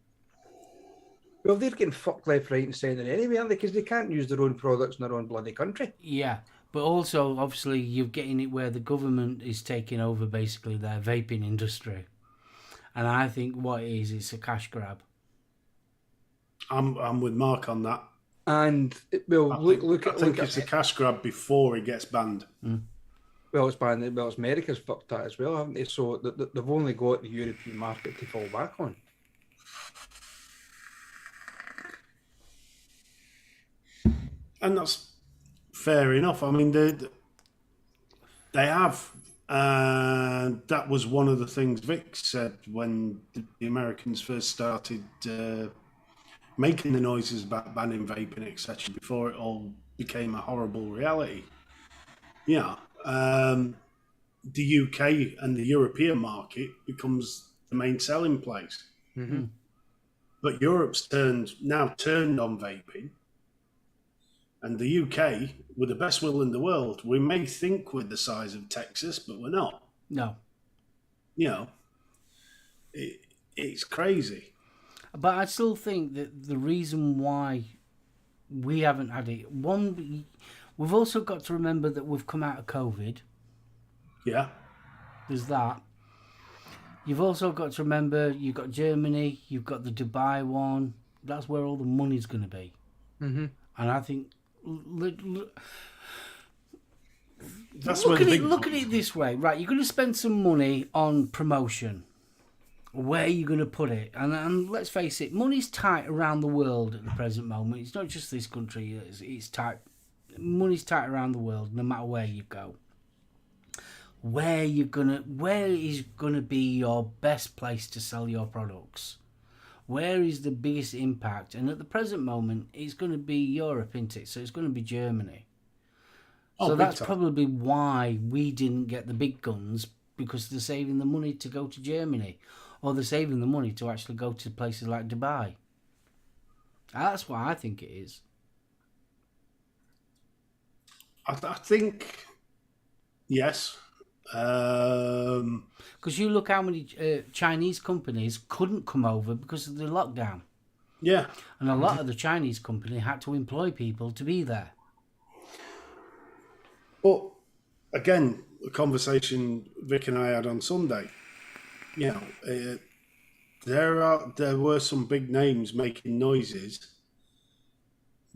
Well, they're getting fucked left, right, and centre anyway, aren't they? Because they can't use their own products in their own bloody country. Yeah, but also obviously you're getting it where the government is taking over basically their vaping industry, and I think what it is, it's a cash grab. I'm with Mark on that. And well, I think it's a cash grab before it gets banned. Well, it's banned. Well, it's America's fucked that as well, haven't they? So they've only got the European market to fall back on. And that's fair enough. I mean, they have. That was one of the things Vic said when the Americans first started making the noises about banning vaping, etc., before it all became a horrible reality. Yeah. The UK and the European market becomes the main selling place. Mm-hmm. But Europe's now turned on vaping. And the UK, with the best will in the world, we may think we're the size of Texas, but we're not. No. You know, it's crazy. But I still think that the reason why we haven't had it, we've also got to remember that we've come out of COVID. Yeah. There's that. You've also got to remember you've got Germany, you've got the Dubai one. That's where all the money's going to be. Mm-hmm. And I think... That's look at it this way. Right, you're going to spend some money on promotion. Where are you going to put it? And let's face it, money's tight around the world at the present moment. It's not just this country. It's tight. Money's tight around the world, no matter where you go. Where is gonna be your best place to sell your products? Where is the biggest impact? And at the present moment, it's going to be Europe, isn't it? So it's going to be Germany. So that's probably why we didn't get the big guns, because they're saving the money to go to Germany, or they're saving the money to actually go to places like Dubai. That's what I think it is. I think, yes. Because you look how many Chinese companies couldn't come over because of the lockdown. Yeah. And a lot of the Chinese company had to employ people to be there. But again, the conversation Vic and I had on Sunday, you know, there were some big names making noises,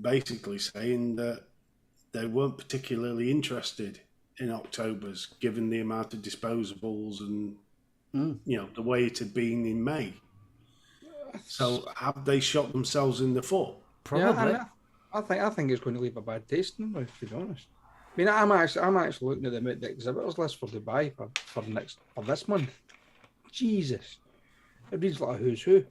basically saying that they weren't particularly interested in October's, given the amount of disposables and you know the way it had been in May. So have they shot themselves in the foot? Probably. Yeah, I think it's going to leave a bad taste in them, to be honest. I mean, I'm actually looking at the exhibitors list for Dubai for this month. Jesus, it reads like a who's who.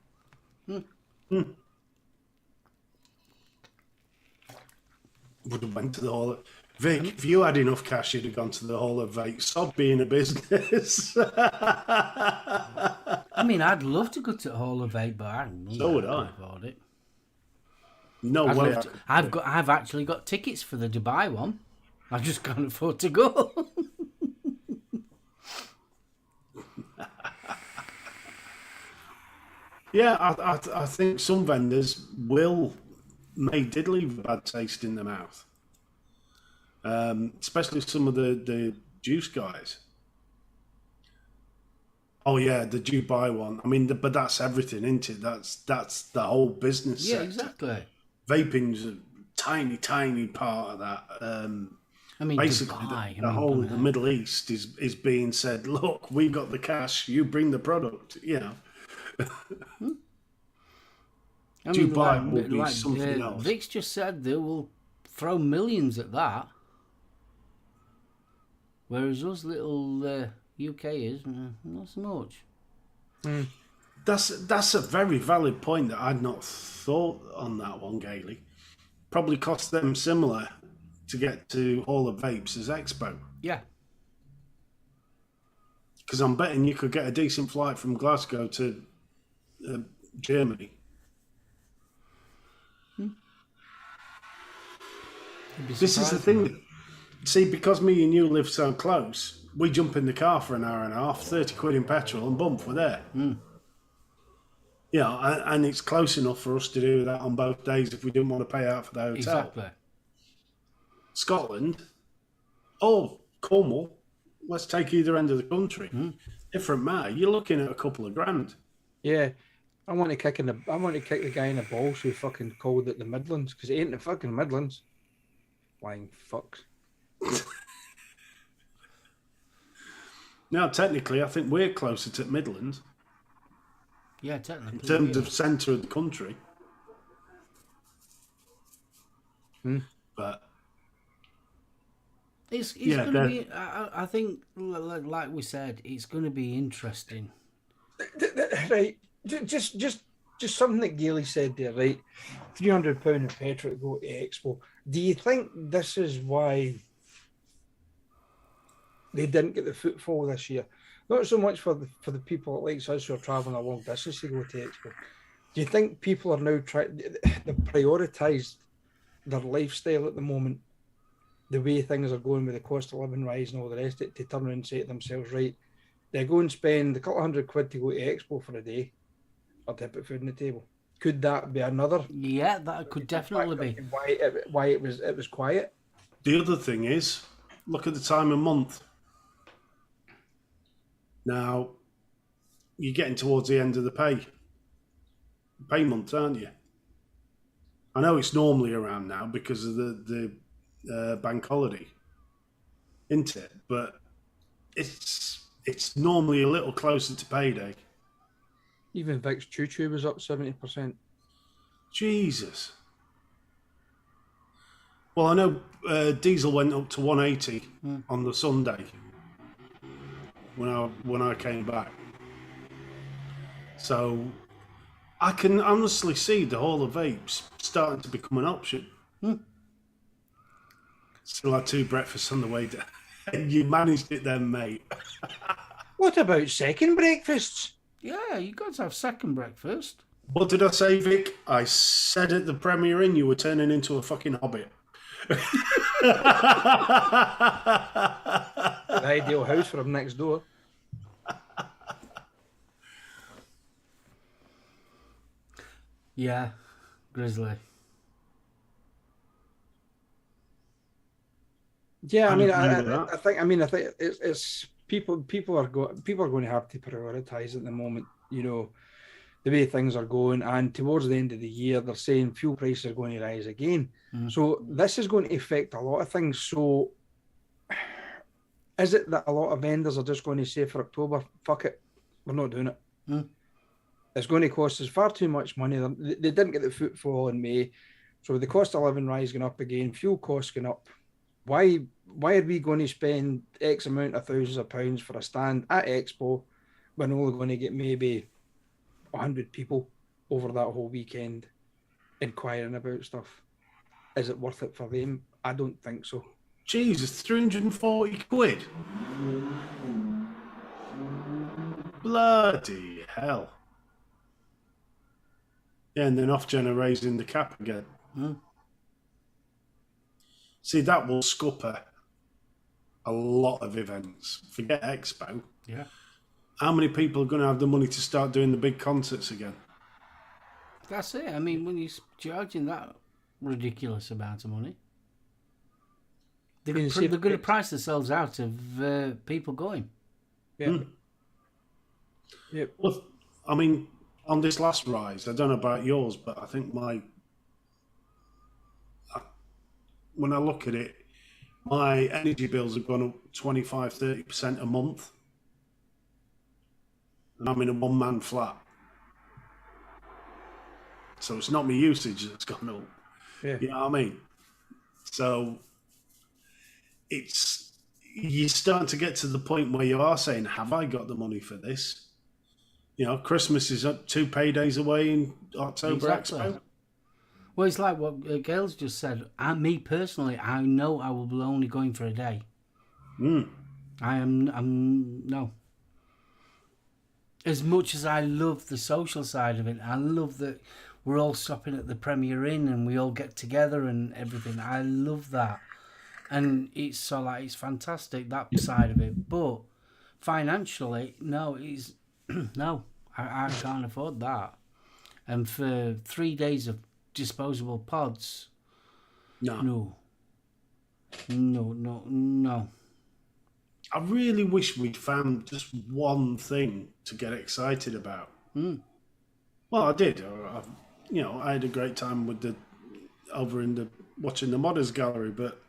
Would have went to the whole. Vic, if you had enough cash, you'd have gone to the whole of Vape. Stop being a business. I mean, I'd love to go to the Hall of Vape, but I don't know. So would I. Afford it. No way. I've actually got tickets for the Dubai one. I just can't afford to go. Yeah, I think some vendors did leave a bad taste in their mouth. Especially some of the juice guys. Oh yeah, the Dubai one. I mean, but that's everything, isn't it? That's the whole business sector. Exactly. Vaping's a tiny part of that. I mean, basically, Dubai, the whole of the Middle East is being said, look, we got the cash, you bring the product, you know. I mean, Dubai will be something else. Vic's just said they will throw millions at that. Whereas us little UK is not so much. That's a very valid point that I'd not thought on that one, Gailey. probably cost them similar to get to Hall of Vapes as Expo. Yeah. Because I'm betting you could get a decent flight from Glasgow to Germany. This is the thing. See, because me and you live so close, we jump in the car for an hour and a half, 30 quid in petrol, and bump, we're there. Yeah, and it's close enough for us to do that on both days if we didn't want to pay out for the hotel. Exactly. Scotland, Cornwall, let's take either end of the country. Different matter. You're looking at a couple of grand. Yeah. I want to kick the guy in the balls who fucking called it the Midlands, because it ain't the fucking Midlands. Lying fucks. Now, technically, I think we're closer to Midlands Yeah, technically. in terms of centre of the country. But it's going to be. I think, like we said, it's going to be interesting. Right. Just something that Gailey said there, right? £300 of petrol to go to Expo. Do you think this is why they didn't get the footfall this year? Not so much for the people like us who are travelling a long distance to go to Expo. Do you think people are now they've prioritised their lifestyle at the moment, the way things are going with the cost of living rise and all the rest of it, to turn around and say to themselves, right, they go and spend a couple of £100 to go to Expo for a day, or to put food on the table? Could that be another? Yeah, that could definitely be Why it was quiet. the other thing is, look at the time of month. Now, you're getting towards the end of the pay month, aren't you? I know it's normally around now because of the bank holiday, isn't it? But it's normally a little closer to payday. Even Vic's choo-choo was up 70%. Jesus. Well, I know diesel went up to 180 on the Sunday when I came back. So I can honestly see the Hall of Vapes starting to become an option. Still had 2 breakfasts on the way down. You managed it then, mate. What about second breakfasts? Yeah, you got to have second breakfast. What did I say, Vic? I said at the premiere in you were turning into a fucking hobbit. The ideal house for him next door. Yeah, Grizzly. Yeah, I agree with think it's people are going to have to prioritise at the moment. You know, the way things are going, and towards the end of the year, they're saying fuel prices are going to rise again. So this is going to affect a lot of things. So is it that a lot of vendors are just going to say for October, fuck it, we're not doing it? It's going to cost us far too much money. They didn't get the footfall in May, so the cost of living rise going up again, fuel costs going up. Why are we going to spend X amount of thousands of pounds for a stand at Expo when we're only going to get maybe 100 people over that whole weekend inquiring about stuff? Is it worth it for them? I don't think so. Jesus, 340 quid. Bloody hell. Yeah, and then off-gen raising the cap again. See, that will scupper a lot of events. Forget Expo. Yeah. How many people are going to have the money to start doing the big concerts again? That's it. I mean, when you're charging that ridiculous amount of money, they're going to price themselves out of people going. Yeah. Yep. Well, I mean, on this last rise, I don't know about yours, but I think when I look at it, my energy bills have gone up 25-30% a month. And I'm in a one-man flat. So it's not my usage that's gone up. Yeah. You know what I mean? So you're starting to get to the point where you are saying, have I got the money for this? You know, Christmas is up 2 paydays away in October Exactly. Expo. Well, it's like what Gail's just said. Me personally, I know I will be only going for a day. No. As much as I love the social side of it, I love that we're all stopping at the Premier Inn and we all get together and everything. I love that. And it's it's fantastic, that side of it. But financially, no, it's no, I can't afford that. And for 3 days of disposable pods, no. I really wish we'd found just one thing to get excited about. Well, I did. I had a great time with watching the Modders Gallery, but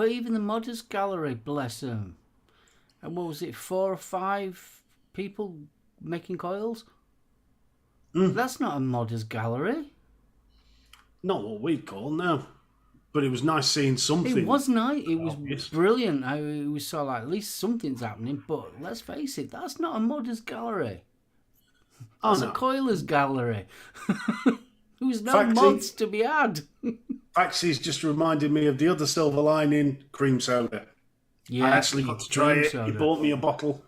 even the Modders Gallery, bless them. And what was it, 4 or 5 people making coils? That's not a Modders Gallery. not what we'd call, no. But it was nice seeing something. It was nice. It was brilliant. It was at least something's happening. But let's face it, that's not a Modders Gallery. That's a Coilers Gallery. There's no mods to be had. Faxy's just reminded me of the other silver lining, cream soda. Yeah, I actually got to try it. He bought me a bottle.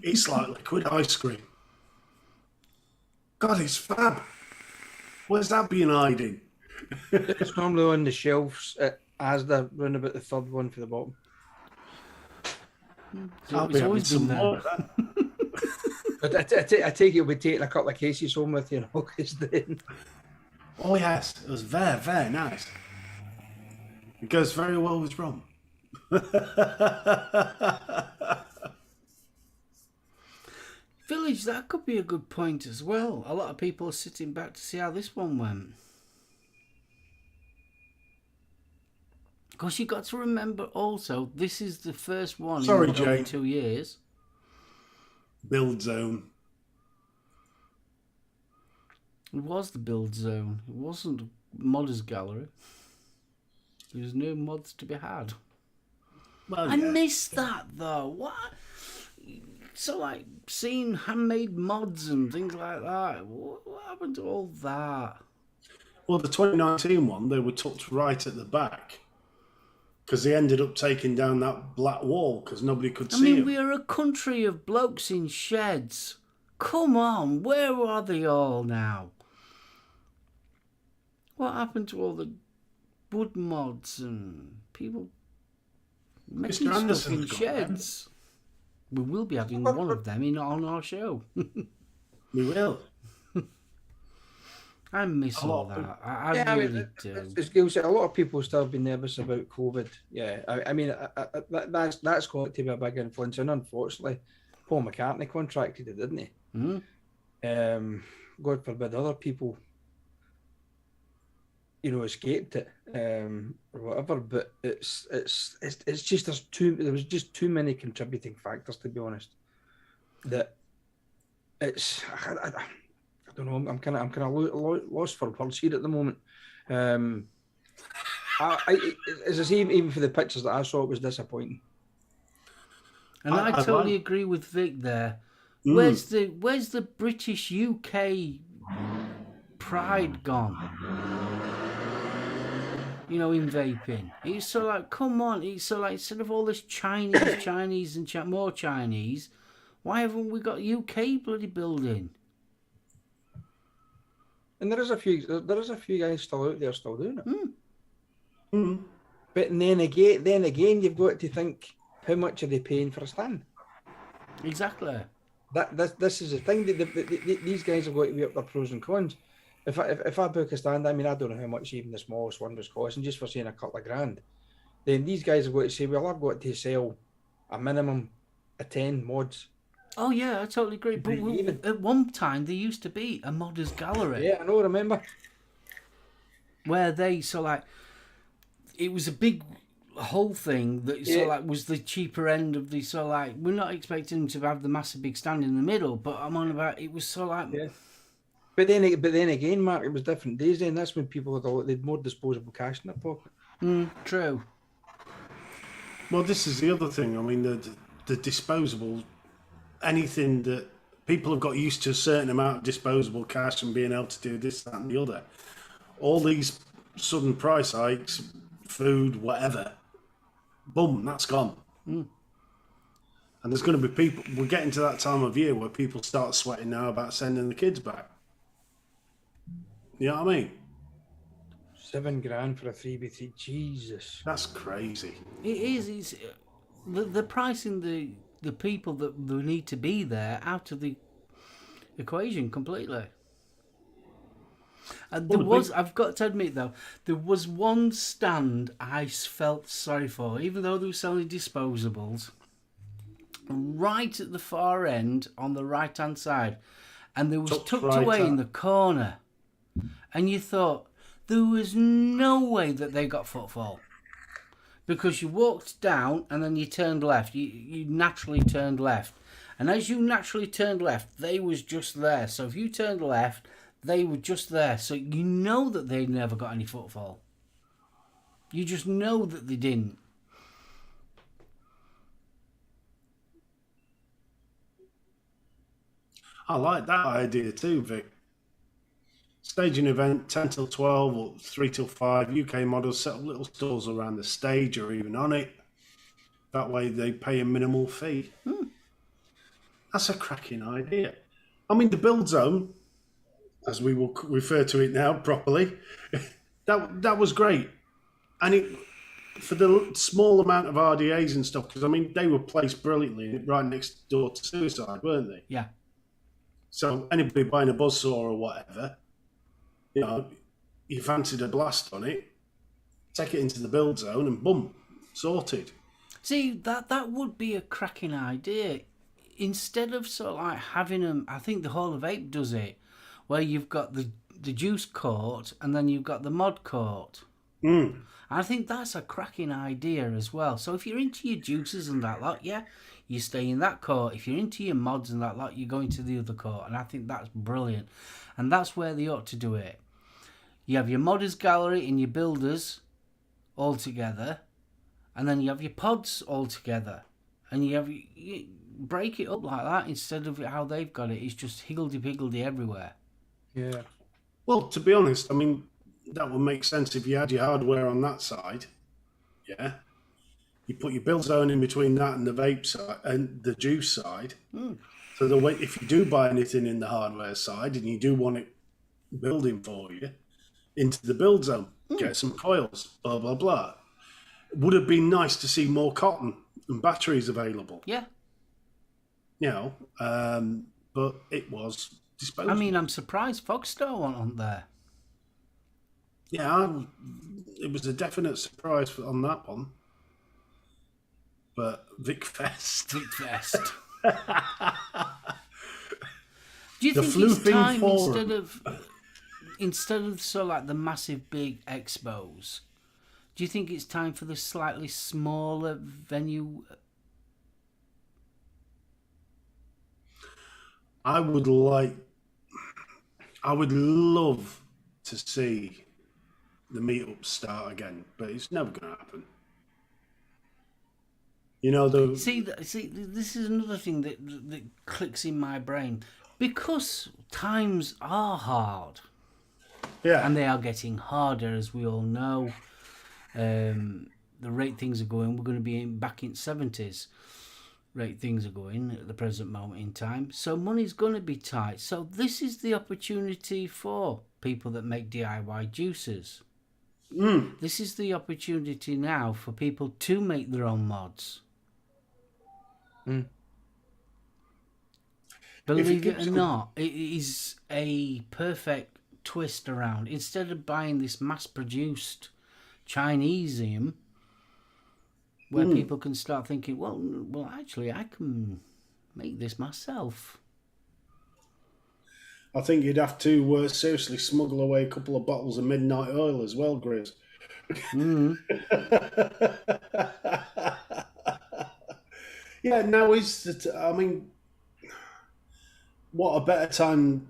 It's like liquid ice cream. God, it's fab. Where's that been hiding? It's normally on the shelves at Asda, round about the third one for the bottom. It's always been there. But I take it you'll be taking a couple of cases home with you, because then... Oh yes, it was very, very nice. It goes very well with rum. Village, that could be a good point as well. A lot of people are sitting back to see how this one went. Because you've got to remember also, this is the first one in over 2 years. Build zone. It was the build zone. It wasn't Modders Gallery. There was no mods to be had. Well, I missed that though. What? So like seeing handmade mods and things like that. What happened to all that? Well, the 2019 one, they were tucked right at the back because they ended up taking down that black wall because nobody could see them. We are a country of blokes in sheds. Come on, where are they all now? What happened to all the wood mods and people making stuff in sheds? We will be having one of them on our show. We will. I miss all that. I really do. As Gil said, a lot of people still been nervous about COVID. Yeah, that's got to be a big influence. And unfortunately, Paul McCartney contracted it, didn't he? Mm-hmm. God forbid other people, escaped it or whatever. But it's just there was just too many contributing factors, to be honest. That it's I don't know. I'm kind of lost for words here at the moment. As I say, even for the pictures that I saw, it was disappointing. And I totally agree with Vic there. Where's the British UK pride gone? In vaping. It's so like, come on. It's so like, instead of all this Chinese and more Chinese, why haven't we got UK bloody building? And there is a few guys still out there still doing it. But then again, you've got to think, how much are they paying for a stand? Exactly. This is the thing. These guys have got to be up their pros and cons. If I book a stand, I don't know how much even the smallest one was costing, just for saying a couple of grand. Then these guys have got to say, well, I've got to sell a minimum of 10 mods. Oh yeah, I totally agree. But at one time there used to be a Modders Gallery. Yeah, I know. Remember where it was a big whole thing that was the cheaper end of the we're not expecting them to have the massive big stand in the middle, but I'm on about it was yeah. But then again, Mark, it was different days then. That's when people had more disposable cash in their pocket. True. Well, this is the other thing. I mean, the disposable, anything that people have got used to a certain amount of disposable cash and being able to do this, that, and the other. all these sudden price hikes, food, whatever, boom, that's gone. And there's going to be people, we're getting to that time of year where people start sweating now about sending the kids back. You know what I mean? $7,000 for a 3x3. Jesus. That's crazy. It is. It's the pricing the people that need to be there out of the equation completely. And I've got to admit though, there was one stand I felt sorry for, even though they were selling disposables, right at the far end on the right hand side, and there was tucked right away in up. the corner, and you thought there was no way that they got footfall. Because you walked down and then you turned left. You naturally turned left. And as you naturally turned left, they was just there. So if you turned left, they were just there. So you know that they never got any footfall. You just know that they didn't. I like that idea too, Vic. Staging event 10 till 12 or 3 till 5. UK models set up little stalls around the stage or even on it. That way they pay a minimal fee. That's a cracking idea. I mean, the build zone, as we will refer to it now properly, that was great. And it for the small amount of RDAs and stuff, because I mean, they were placed brilliantly right next door to Suicide, weren't they? Yeah. So anybody buying a buzzsaw or whatever, you know, you fancied a blast on it, take it into the build zone and boom, sorted. See, that would be a cracking idea. Instead of sort of like having them, I think the Hall of Ape does it, where you've got the juice court and then you've got the mod court. I think that's a cracking idea as well. So if you're into your juices and that lot, yeah, you stay in that court. If you're into your mods and that lot, you go into the other court. And I think that's brilliant. And that's where they ought to do it. You have your modders gallery and your builders all together. And then you have your pods all together. And you break it up like that instead of how they've got it. It's just higgledy-piggledy everywhere. Yeah. Well, to be honest, I mean, that would make sense if you had your hardware on that side. Yeah. You put your build zone in between that and the vape side and the juice side. So the way, if you do buy anything in the hardware side and you do want it building for you, into the build zone, get some coils, blah, blah, blah. Would have been nice to see more cotton and batteries available. Yeah. You know, but it was disposable. I mean, I'm surprised Fogstar wasn't on there. Yeah, it was a definite surprise on that one. But VicFest. VicFest. Do you The think it's floofing time forum. instead of so like the massive big expos? Do you think it's time for the slightly smaller venue? I would love to see the meetups start again, but it's never going to happen. You know, See, this is another thing that clicks in my brain. Because times are hard, yeah, and they are getting harder, as we all know. The rate things are going, we're going to be back in 70s. Rate things are going at the present moment in time. So money's going to be tight. So this is the opportunity for people that make DIY juicers. This is the opportunity now for people to make their own mods. Believe it or not, it is a perfect twist around. Instead of buying this mass-produced Chinesium, where people can start thinking, well, actually, I can make this myself. I think you'd have to seriously smuggle away a couple of bottles of Midnight Oil as well, Grizz. Yeah, now is I mean, what a better time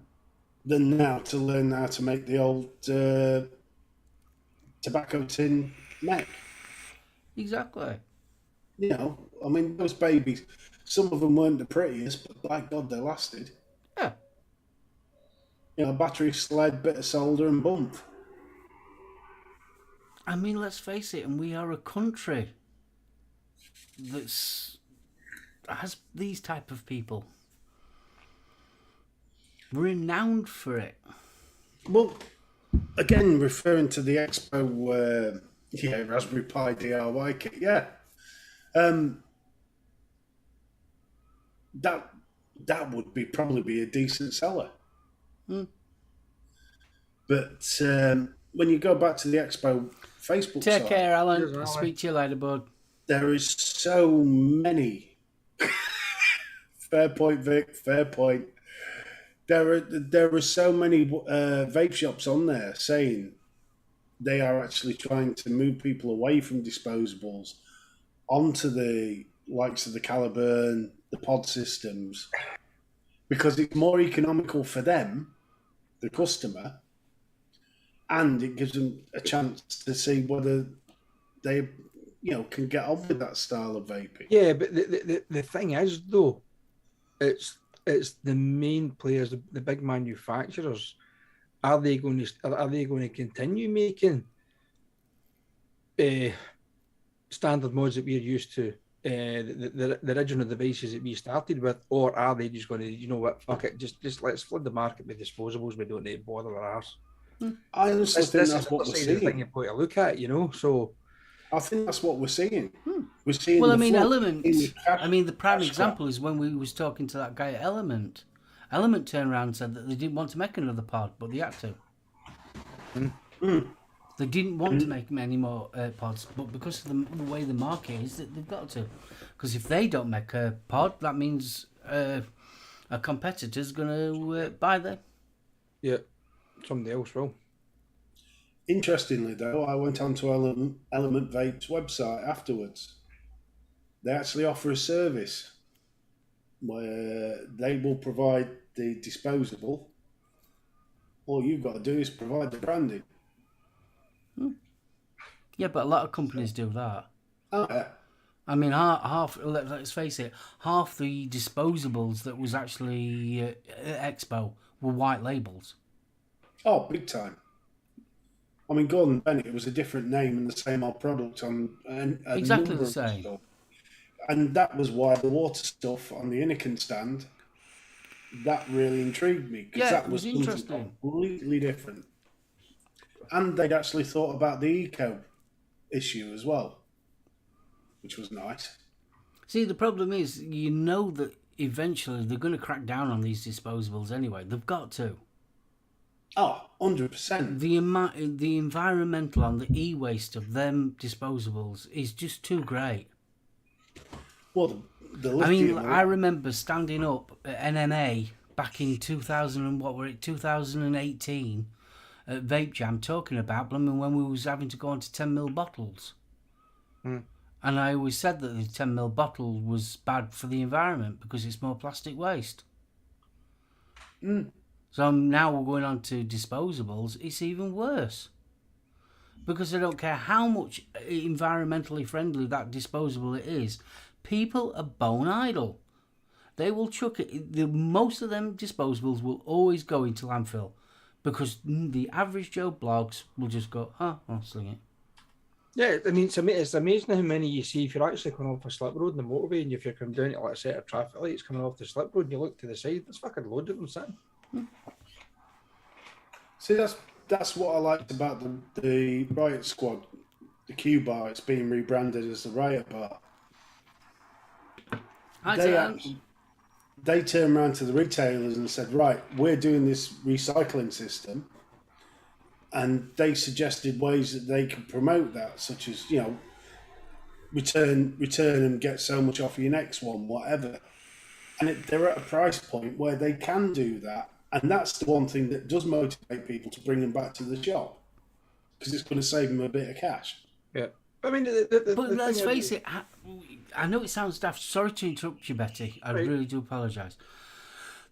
than now to learn how to make the old tobacco tin mech. Exactly. You know, I mean, those babies, some of them weren't the prettiest, but by God, they lasted. Yeah. You know, battery slide, bit of solder, and bump. I mean, let's face it, and we are a country that's has these type of people. Renowned for it. Well, again, referring to the Expo, Raspberry Pi DIY kit, that would probably be a decent seller. But when you go back to the Expo Facebook Take site, care, Alan. Cheers, Alan. Speak to you later, bud. there is so many. Fair point, Vic. Fair point. There are so many vape shops on there saying they are actually trying to move people away from disposables onto the likes of the Caliburn, the pod systems, because it's more economical for them, the customer, and it gives them a chance to see whether they, can get on with that style of vaping. Yeah, but the thing is though, it's the main players, the big manufacturers. Are they going to continue making standard mods that we're used to, the original devices that we started with, or are they just going to, you know what, fuck it, just let's flood the market with disposables. We don't need to bother our arse. I honestly think that's what we're the seeing. thing you've got to look at, So I think that's what we're seeing. We're seeing. Well, the I mean, flood Element. in the cash- I mean, the prime cash example is when we was talking to that guy at Element. Element turned around and said that they didn't want to make another pod, but they had to. They didn't want to make many more pods, but because of the way the market is, that they've got to. Because if they don't make a pod, that means a competitor's going to buy them. yeah, somebody else will. Interestingly, though, I went onto Element Vape's website afterwards. They actually offer a service where they will provide the disposable. All you've got to do is provide the branding. Yeah, but a lot of companies do that. Oh, yeah. I mean, half. Let's face it, half the disposables that was actually at Expo were white labels. Oh, big time. I mean, Gordon Bennett, it was a different name and the same old product on Exactly the same. Stuff. And that was why the water stuff on the Inikin stand, that really intrigued me. Because Yeah, that it was something interesting. completely different. And they'd actually thought about the eco issue as well, which was nice. See, the problem is, you know that eventually they're going to crack down on these disposables anyway. They've got to. Oh, 100%. The environmental and the e-waste of them disposables is just too great. Well, the I mean, lithium, I remember standing up at NMA back in 2018 at Vape Jam talking about blooming when we was having to go on to 10ml bottles. And I always said that the 10ml bottle was bad for the environment because it's more plastic waste. So now we're going on to disposables. It's even worse. Because I don't care how much environmentally friendly that disposable it is. People are bone idle. They will chuck it. Most of them disposables will always go into landfill. Because the average Joe blogs will just go, I'll sling it. Yeah, I mean, it's amazing how many you see if you're actually coming off a slip road in the motorway, and if you're coming down to like a set of traffic lights coming off the slip road and you look to the side, there's fucking loads of them sitting. See, that's what I liked about the Riot Squad, the Q Bar. It's being rebranded as the Riot Bar. They turned around to the retailers and said, right, we're doing this recycling system. And they suggested ways that they could promote that, such as, return and get so much off your next one, whatever. And they're at a price point where they can do that. And that's the one thing that does motivate people to bring them back to the shop, because it's going to save them a bit of cash. Yeah. I mean, but let's face it, I know it sounds daft. Sorry to interrupt you, Betty. I really do apologise.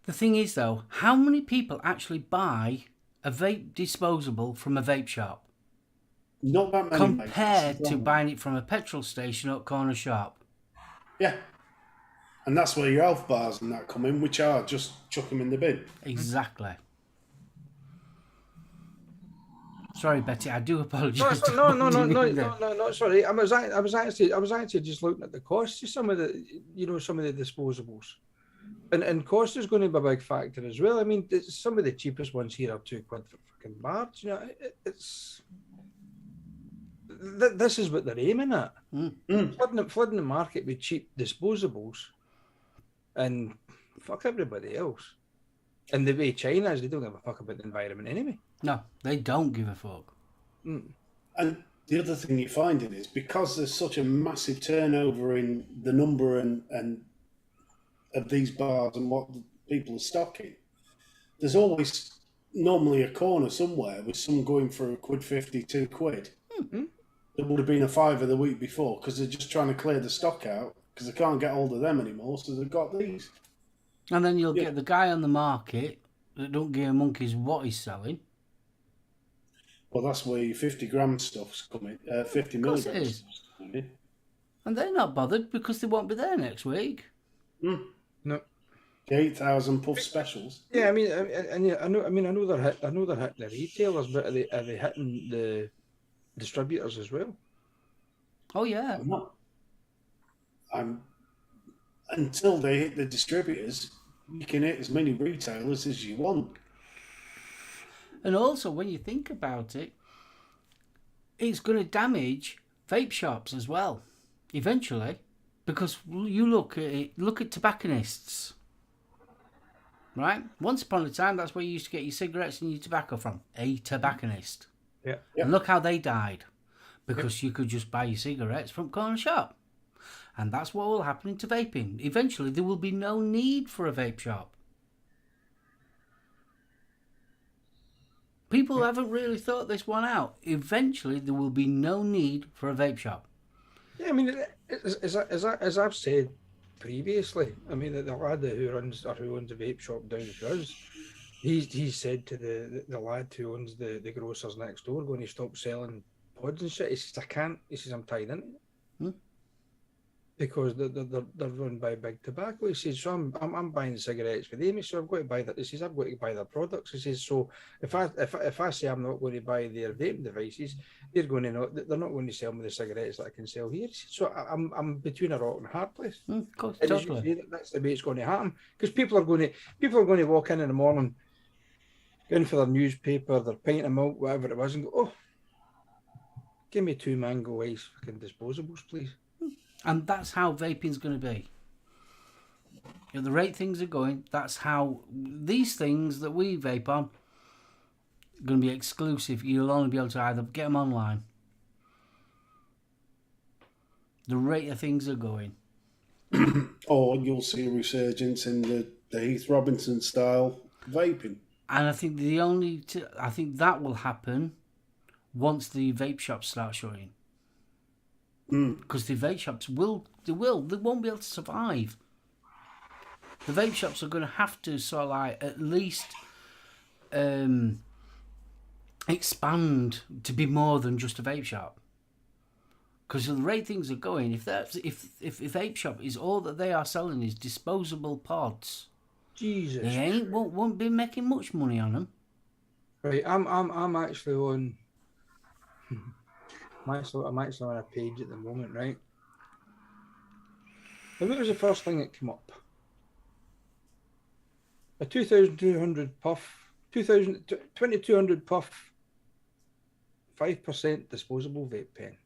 The thing is, though, how many people actually buy a vape disposable from a vape shop? Not that many. Compared to buying it from a petrol station or corner shop. Yeah. And that's where your health bars and that come in, which are just chuck them in the bin. Exactly. Sorry, Betty, I do No, apologise. it's not, no. Sorry, I was actually just looking at the costs of some of the, some of the disposables, and cost is going to be a big factor as well. I mean, some of the cheapest ones here are £2 for fucking bars. This is what they're aiming at. Flooding the market with cheap disposables, and fuck everybody else. And the way China is, they don't give a fuck about the environment anyway. No, they don't give a fuck. And the other thing you're finding is because there's such a massive turnover in the number and of these bars and what people are stocking, there's always normally a corner somewhere with some going for £1.50, £2. There would have been a £5 the week before because they're just trying to clear the stock out because they can't get hold of them anymore, so they've got these. And then you'll get the guy on the market that don't give a monkey's what he's selling. Well, that's where your 50 gram stuff's coming. 50 milligrams. It is. And they're not bothered because they won't be there next week. No. The 8,000 puff specials. Yeah, I mean, I know they're hitting the retailers, but are they hitting the distributors as well? Oh yeah. Until they hit the distributors, you can hit as many retailers as you want. And also, when you think about it, it's going to damage vape shops as well, eventually, because you look at tobacconists, right? Once upon a time, that's where you used to get your cigarettes and your tobacco from, a tobacconist. Yeah. And look how they died, because you could just buy your cigarettes from corner shop. And that's what will happen to vaping. Eventually, there will be no need for a vape shop. People haven't really thought this one out. Eventually, there will be no need for a vape shop. Yeah, I mean, as I've said previously, I mean, the lad who owns a vape shop down to us, he said to the lad who owns the grocers next door, going to stop selling pods and shit. He says, I can't. He says, I'm tied in it. Because they're run by big tobacco. He says, so I'm buying cigarettes for them. So I've got to buy that. He says, I've got to buy their products. He says, so if I say I'm not going to buy their vaping devices, they're not going to sell me the cigarettes that I can sell here. He says, so I'm between a rock and a hard place. Of course, And totally. that's the way it's going to happen. Because people are going to walk in the morning, going for their newspaper, their pint of milk, whatever it was, and go, oh, give me 2 mango ice fucking disposables, please. And that's how vaping's going to be. At the rate things are going, that's how these things that we vape on are going to be exclusive. You'll only be able to either get them online. The rate of things are going. Or you'll see a resurgence in the Heath Robinson style vaping. And I think I think that will happen once the vape shops start showing. Because the vape shops they won't be able to survive. The vape shops are going to have to sort of like at least expand to be more than just a vape shop. Because the rate things are going, if vape shop is all that they are selling is disposable pods, Jesus, they won't be making much money on them. Right, I'm actually on. I'm actually on a page at the moment, right? And what was the first thing that came up? A 2,200 puff, 2,200 puff, 5% disposable vape pen,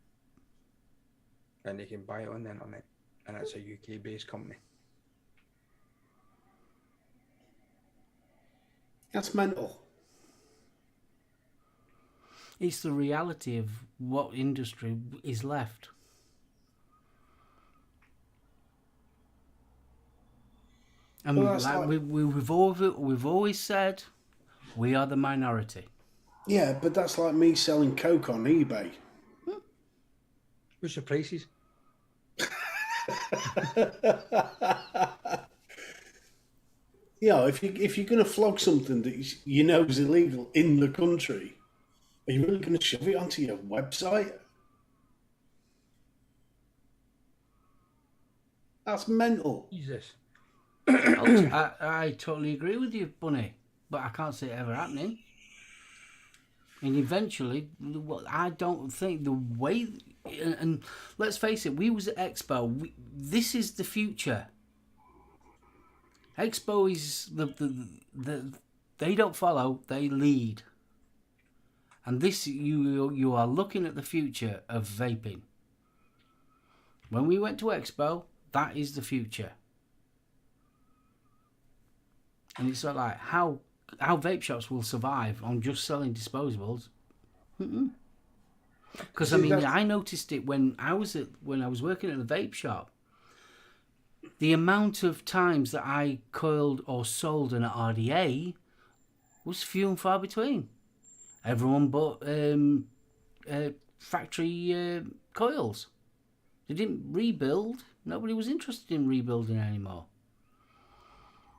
and you can buy it on the internet, and it's a UK-based company. That's mental. It's the reality of what industry is left. And Well, we've always said, we are the minority. Yeah, but that's like me selling Coke on eBay. What's your prices? Yeah, if you're going to flog something that you know is illegal in the country, are you really going to shove it onto your website? That's mental. Jesus. I totally agree with you, Bunny, but I can't see it ever happening. And eventually, I don't think the way, and let's face it, we was at Expo. This is the future. Expo is the they don't follow, they lead. And this, you are looking at the future of vaping. When we went to Expo, that is the future. And it's sort of like how vape shops will survive on just selling disposables. Because I mean, I noticed it when I was working at a vape shop. The amount of times that I coiled or sold an RDA was few and far between. Everyone bought factory coils. They didn't rebuild. Nobody was interested in rebuilding anymore.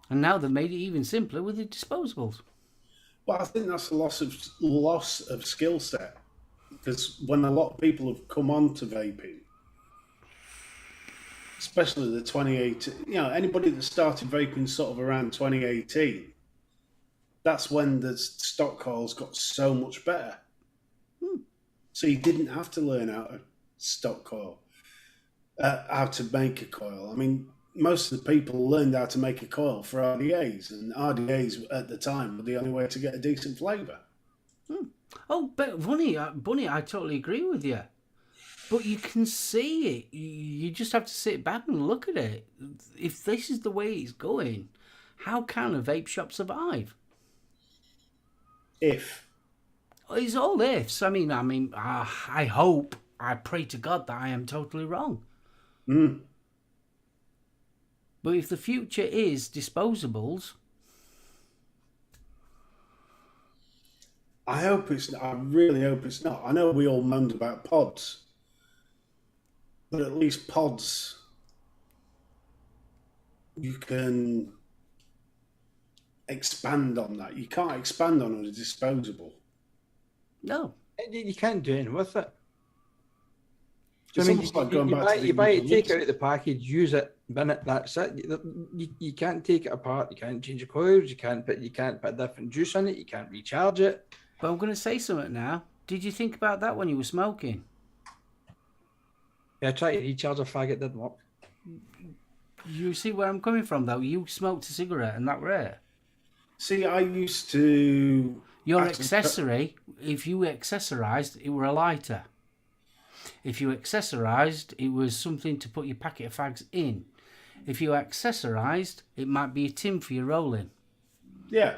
And now they've made it even simpler with the disposables. Well, I think that's a loss of skill set, because when a lot of people have come on to vaping, especially the 2018, anybody that started vaping sort of around 2018, that's when the stock coils got so much better. So you didn't have to learn how to stock coil, how to make a coil. I mean, most of the people learned how to make a coil for RDAs, and RDAs at the time were the only way to get a decent flavour. Oh, but Bunny, I totally agree with you. But you can see it. You just have to sit back and look at it. If this is the way it's going, how can a vape shop survive? If. It's all ifs. I mean, I hope, I pray to God that I am totally wrong. But if the future is disposables, I really hope it's not. I know we all moaned about pods, but at least pods, you can expand on that. You can't expand on a disposable. no. You can't do anything with it. It's almost like going back to you buy it, take it out of the package, use it, bin it, that's it. You can't take it apart, you can't change the coils, you can't put a different juice in it, you can't recharge it. But I'm going to say something now. Did you think about that when you were smoking? Yeah, I tried to recharge a fag, it didn't work. You see where I'm coming from, though? You smoked a cigarette and that were it. See, I used to... Your accessory, if you accessorised, it were a lighter. If you accessorised, it was something to put your packet of fags in. If you accessorised, it might be a tin for your rolling. Yeah.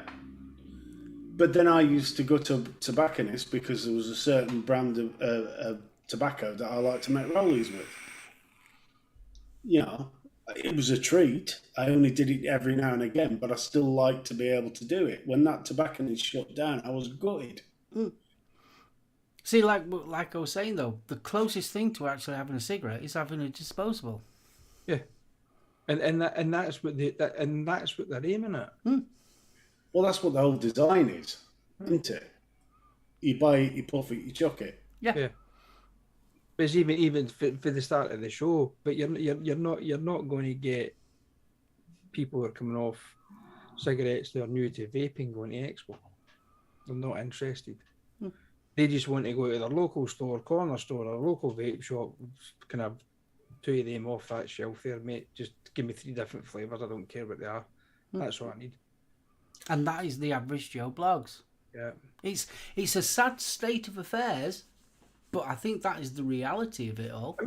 But then I used to go to tobacconists because there was a certain brand of tobacco that I like to make rollies with. It was a treat. I only did it every now and again, but I still like to be able to do it. When that tobacconist shut down, I was gutted. See, like I was saying though, the closest thing to actually having a cigarette is having a disposable. Yeah, and that's what they're aiming at. Well, that's what the whole design is, isn't it? You buy it, you puff it, you chuck it. Yeah. But it's even for the start of the show. But you're not going to get people who are coming off cigarettes that are new to vaping going to Expo. They're not interested. They just want to go to their local store, corner store, or local vape shop, kind of two of them off that shelf there, mate. Just give me 3 different flavours. I don't care what they are. That's what I need. And that is the average Joe blogs. Yeah. It's a sad state of affairs, but I think that is the reality of it all.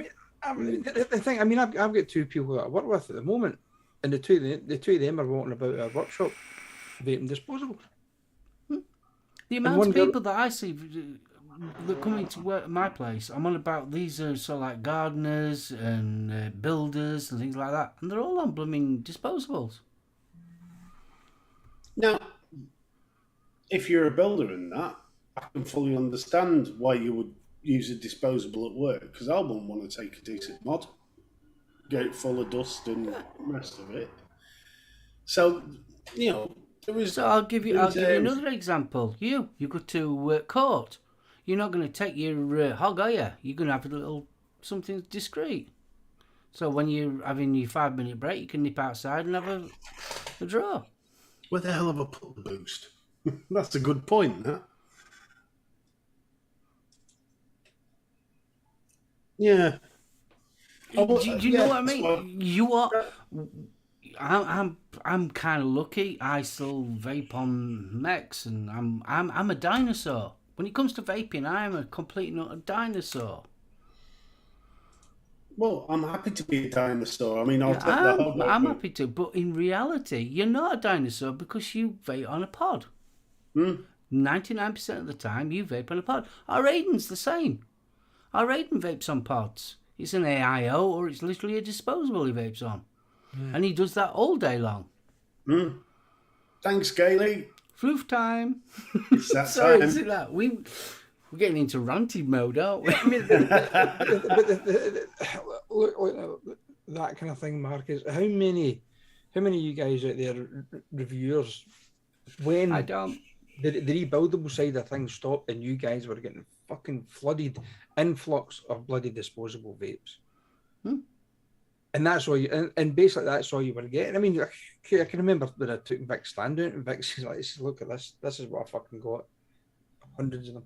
I mean, the thing. I mean, I've got 2 people that I work with at the moment, and the two of them are walking about our workshop, vaping disposables. The amount of people that I see that come into work at my place, I'm on about these are sort of like gardeners and builders and things like that, and they're all on blooming disposables. Now, if you're a builder in that, I can fully understand why you would use a disposable at work, because I wouldn't want to take a decent mod, get it full of dust and the rest of it. So, So I'll give you another example. You go to court. You're not going to take your hog, are you? You're going to have a little something discreet. So when you're having your 5-minute break, you can nip outside and have a draw. With a hell of a pull boost. That's a good point, huh? Yeah. Do you know what I mean? So, You are. I'm kind of lucky. I still vape on mechs, and I'm a dinosaur. When it comes to vaping, I'm a complete not a dinosaur. well, I'm happy to be a dinosaur. I mean, I'll Yeah, take the I'm hobo. happy to, but in reality, you're not a dinosaur because you vape on a pod. Hmm? 99% of the time, you vape on a pod. Our Aiden's the same. Our Aiden vapes on pods. It's an AIO or it's literally a disposable he vapes on, and he does that all day long. Hmm? Thanks, Gailey. Floof time. It's that Sorry, time. see that we're getting into ranting mode, aren't we? I mean, look, that kind of thing, Mark, is how many of you guys out there, reviewers, when I don't. the rebuildable side of things stopped and you guys were getting fucking flooded influx of bloody disposable vapes? And that's all you, and basically that's all you were getting. I mean, I can remember when I took Vic's stand out and Vic's like, look at this, this is what I fucking got. Hundreds of them.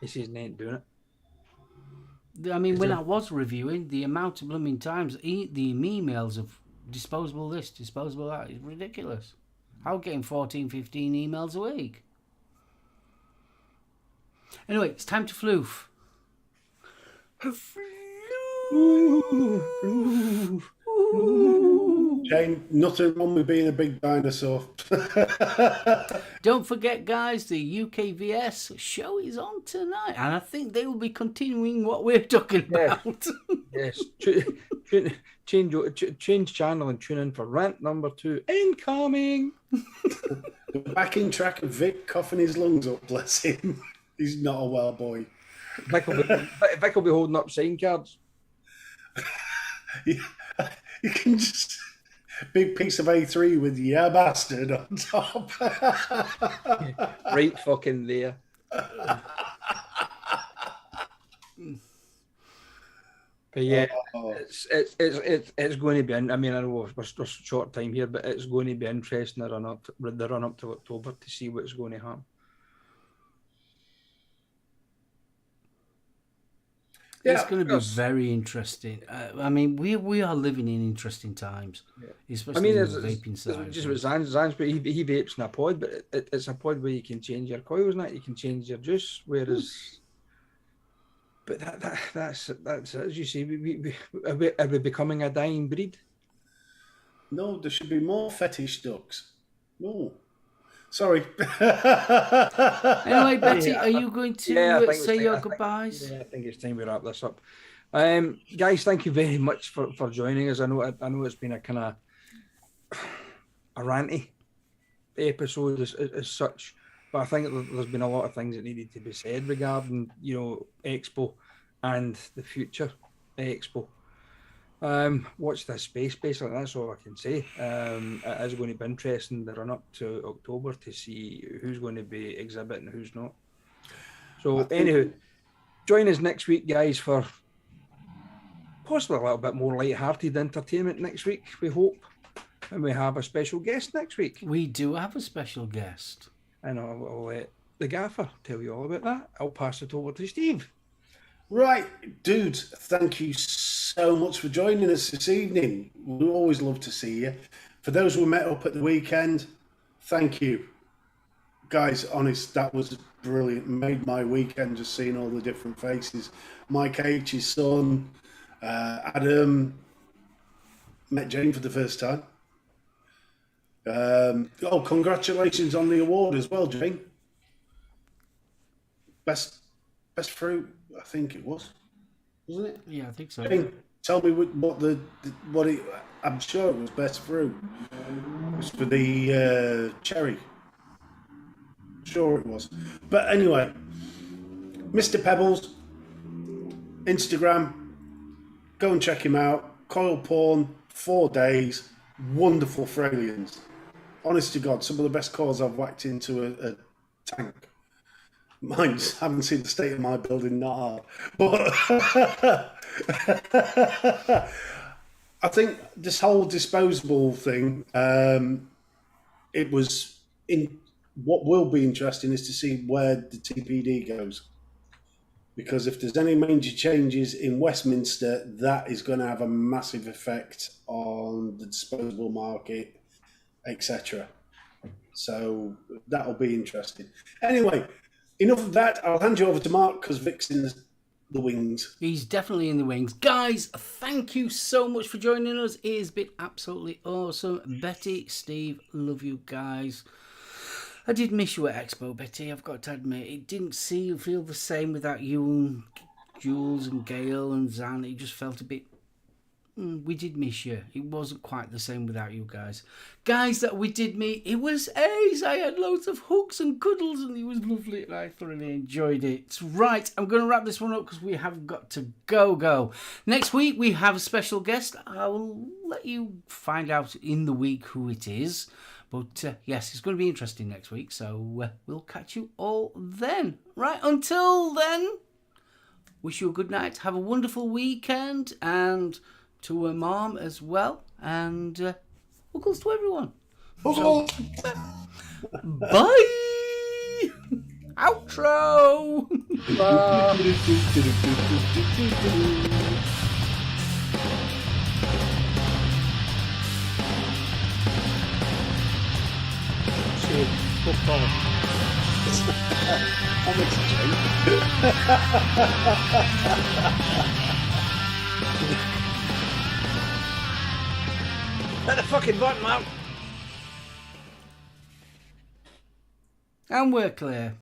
He says, ain't doing it. I mean, when I was reviewing, the amount of blooming times the emails of disposable this, disposable that is ridiculous. I was getting 14, 15 emails a week. Anyway, it's time to floof. Jane, nothing wrong with being a big dinosaur. Don't forget, guys, the UKVS show is on tonight, and I think they will be continuing what we're talking about. Yes, change channel and tune in for rant number 2 incoming. The backing track of Vic coughing his lungs up, bless him. He's not a well boy. Vic will be holding up sign cards. You can just big piece of A3 with "yeah bastard" on top. Right fucking there. But yeah, it's going to be. I mean, I know we're just short time here, but it's going to be interesting the run up to October to see what's going to happen. It's going to be very interesting. I mean, we are living in interesting times, especially in the vaping side. Just what Zan's, but he vapes in a pod, but it's a pod where you can change your coils and that, you can change your juice, whereas... But that's as you say, are we becoming a dying breed? No, there should be more fetish ducks. No. Sorry. Anyway, Betty, are you going to say your goodbyes? I think it's time we wrap this up. Guys, thank you very much for joining us. I know it's been a kind of a ranty episode as such, but I think there's been a lot of things that needed to be said regarding, Expo and the future Expo. Watch this space, basically. That's all I can say. It is going to be interesting the run up to October to see who's going to be exhibiting and who's not. So, anyhow, join us next week, guys, for possibly a little bit more light-hearted entertainment next week, we hope. And we have a special guest next week. We do have a special guest. And I'll let the gaffer tell you all about that. I'll pass it over to Steve. Right, dudes, thank you so much for joining us this evening. We always love to see you. For those who met up at the weekend, thank you. Guys, honest, that was brilliant. Made my weekend just seeing all the different faces. Mike H, his son, Adam, met Jane for the first time. Congratulations on the award as well, Jane. Best fruit, I think it was, wasn't it? Yeah, I think so. Jane, tell me what it. I'm sure it was best fruit. It was for the cherry. Sure it was. But anyway, Mr. Pebbles, Instagram, go and check him out. Coil porn, 4 days, wonderful Fralians. Honest to God, some of the best coils I've whacked into a tank. Mine's haven't seen the state of my building, not hard. But I think this whole disposable thing, it was in. What will be interesting is to see where the TPD goes, because if there's any major changes in Westminster, that is going to have a massive effect on the disposable market, etc. So that'll be interesting. Anyway, enough of that. I'll hand you over to Mark because Vic's in the wings. He's definitely in the wings. Guys, thank you so much for joining us. It has been absolutely awesome. Betty, Steve, love you guys. I did miss you at Expo, Betty, I've got to admit. It didn't feel the same without you and Jules and Gail and Zan. It just felt a bit... we did miss you. It wasn't quite the same without you guys. Guys that we did meet, it was ace. I had loads of hugs and cuddles and it was lovely and I thoroughly enjoyed it. Right, I'm going to wrap this one up because we have got to go. Next week we have a special guest. I will let you find out in the week who it is. But yes, it's going to be interesting next week. So we'll catch you all then. Right, until then, wish you a good night. Have a wonderful weekend and... to her mom as well, and buckles to everyone. So, bye! Outro! Shit, fuck off. How much Hit the fucking button, man. And we're clear.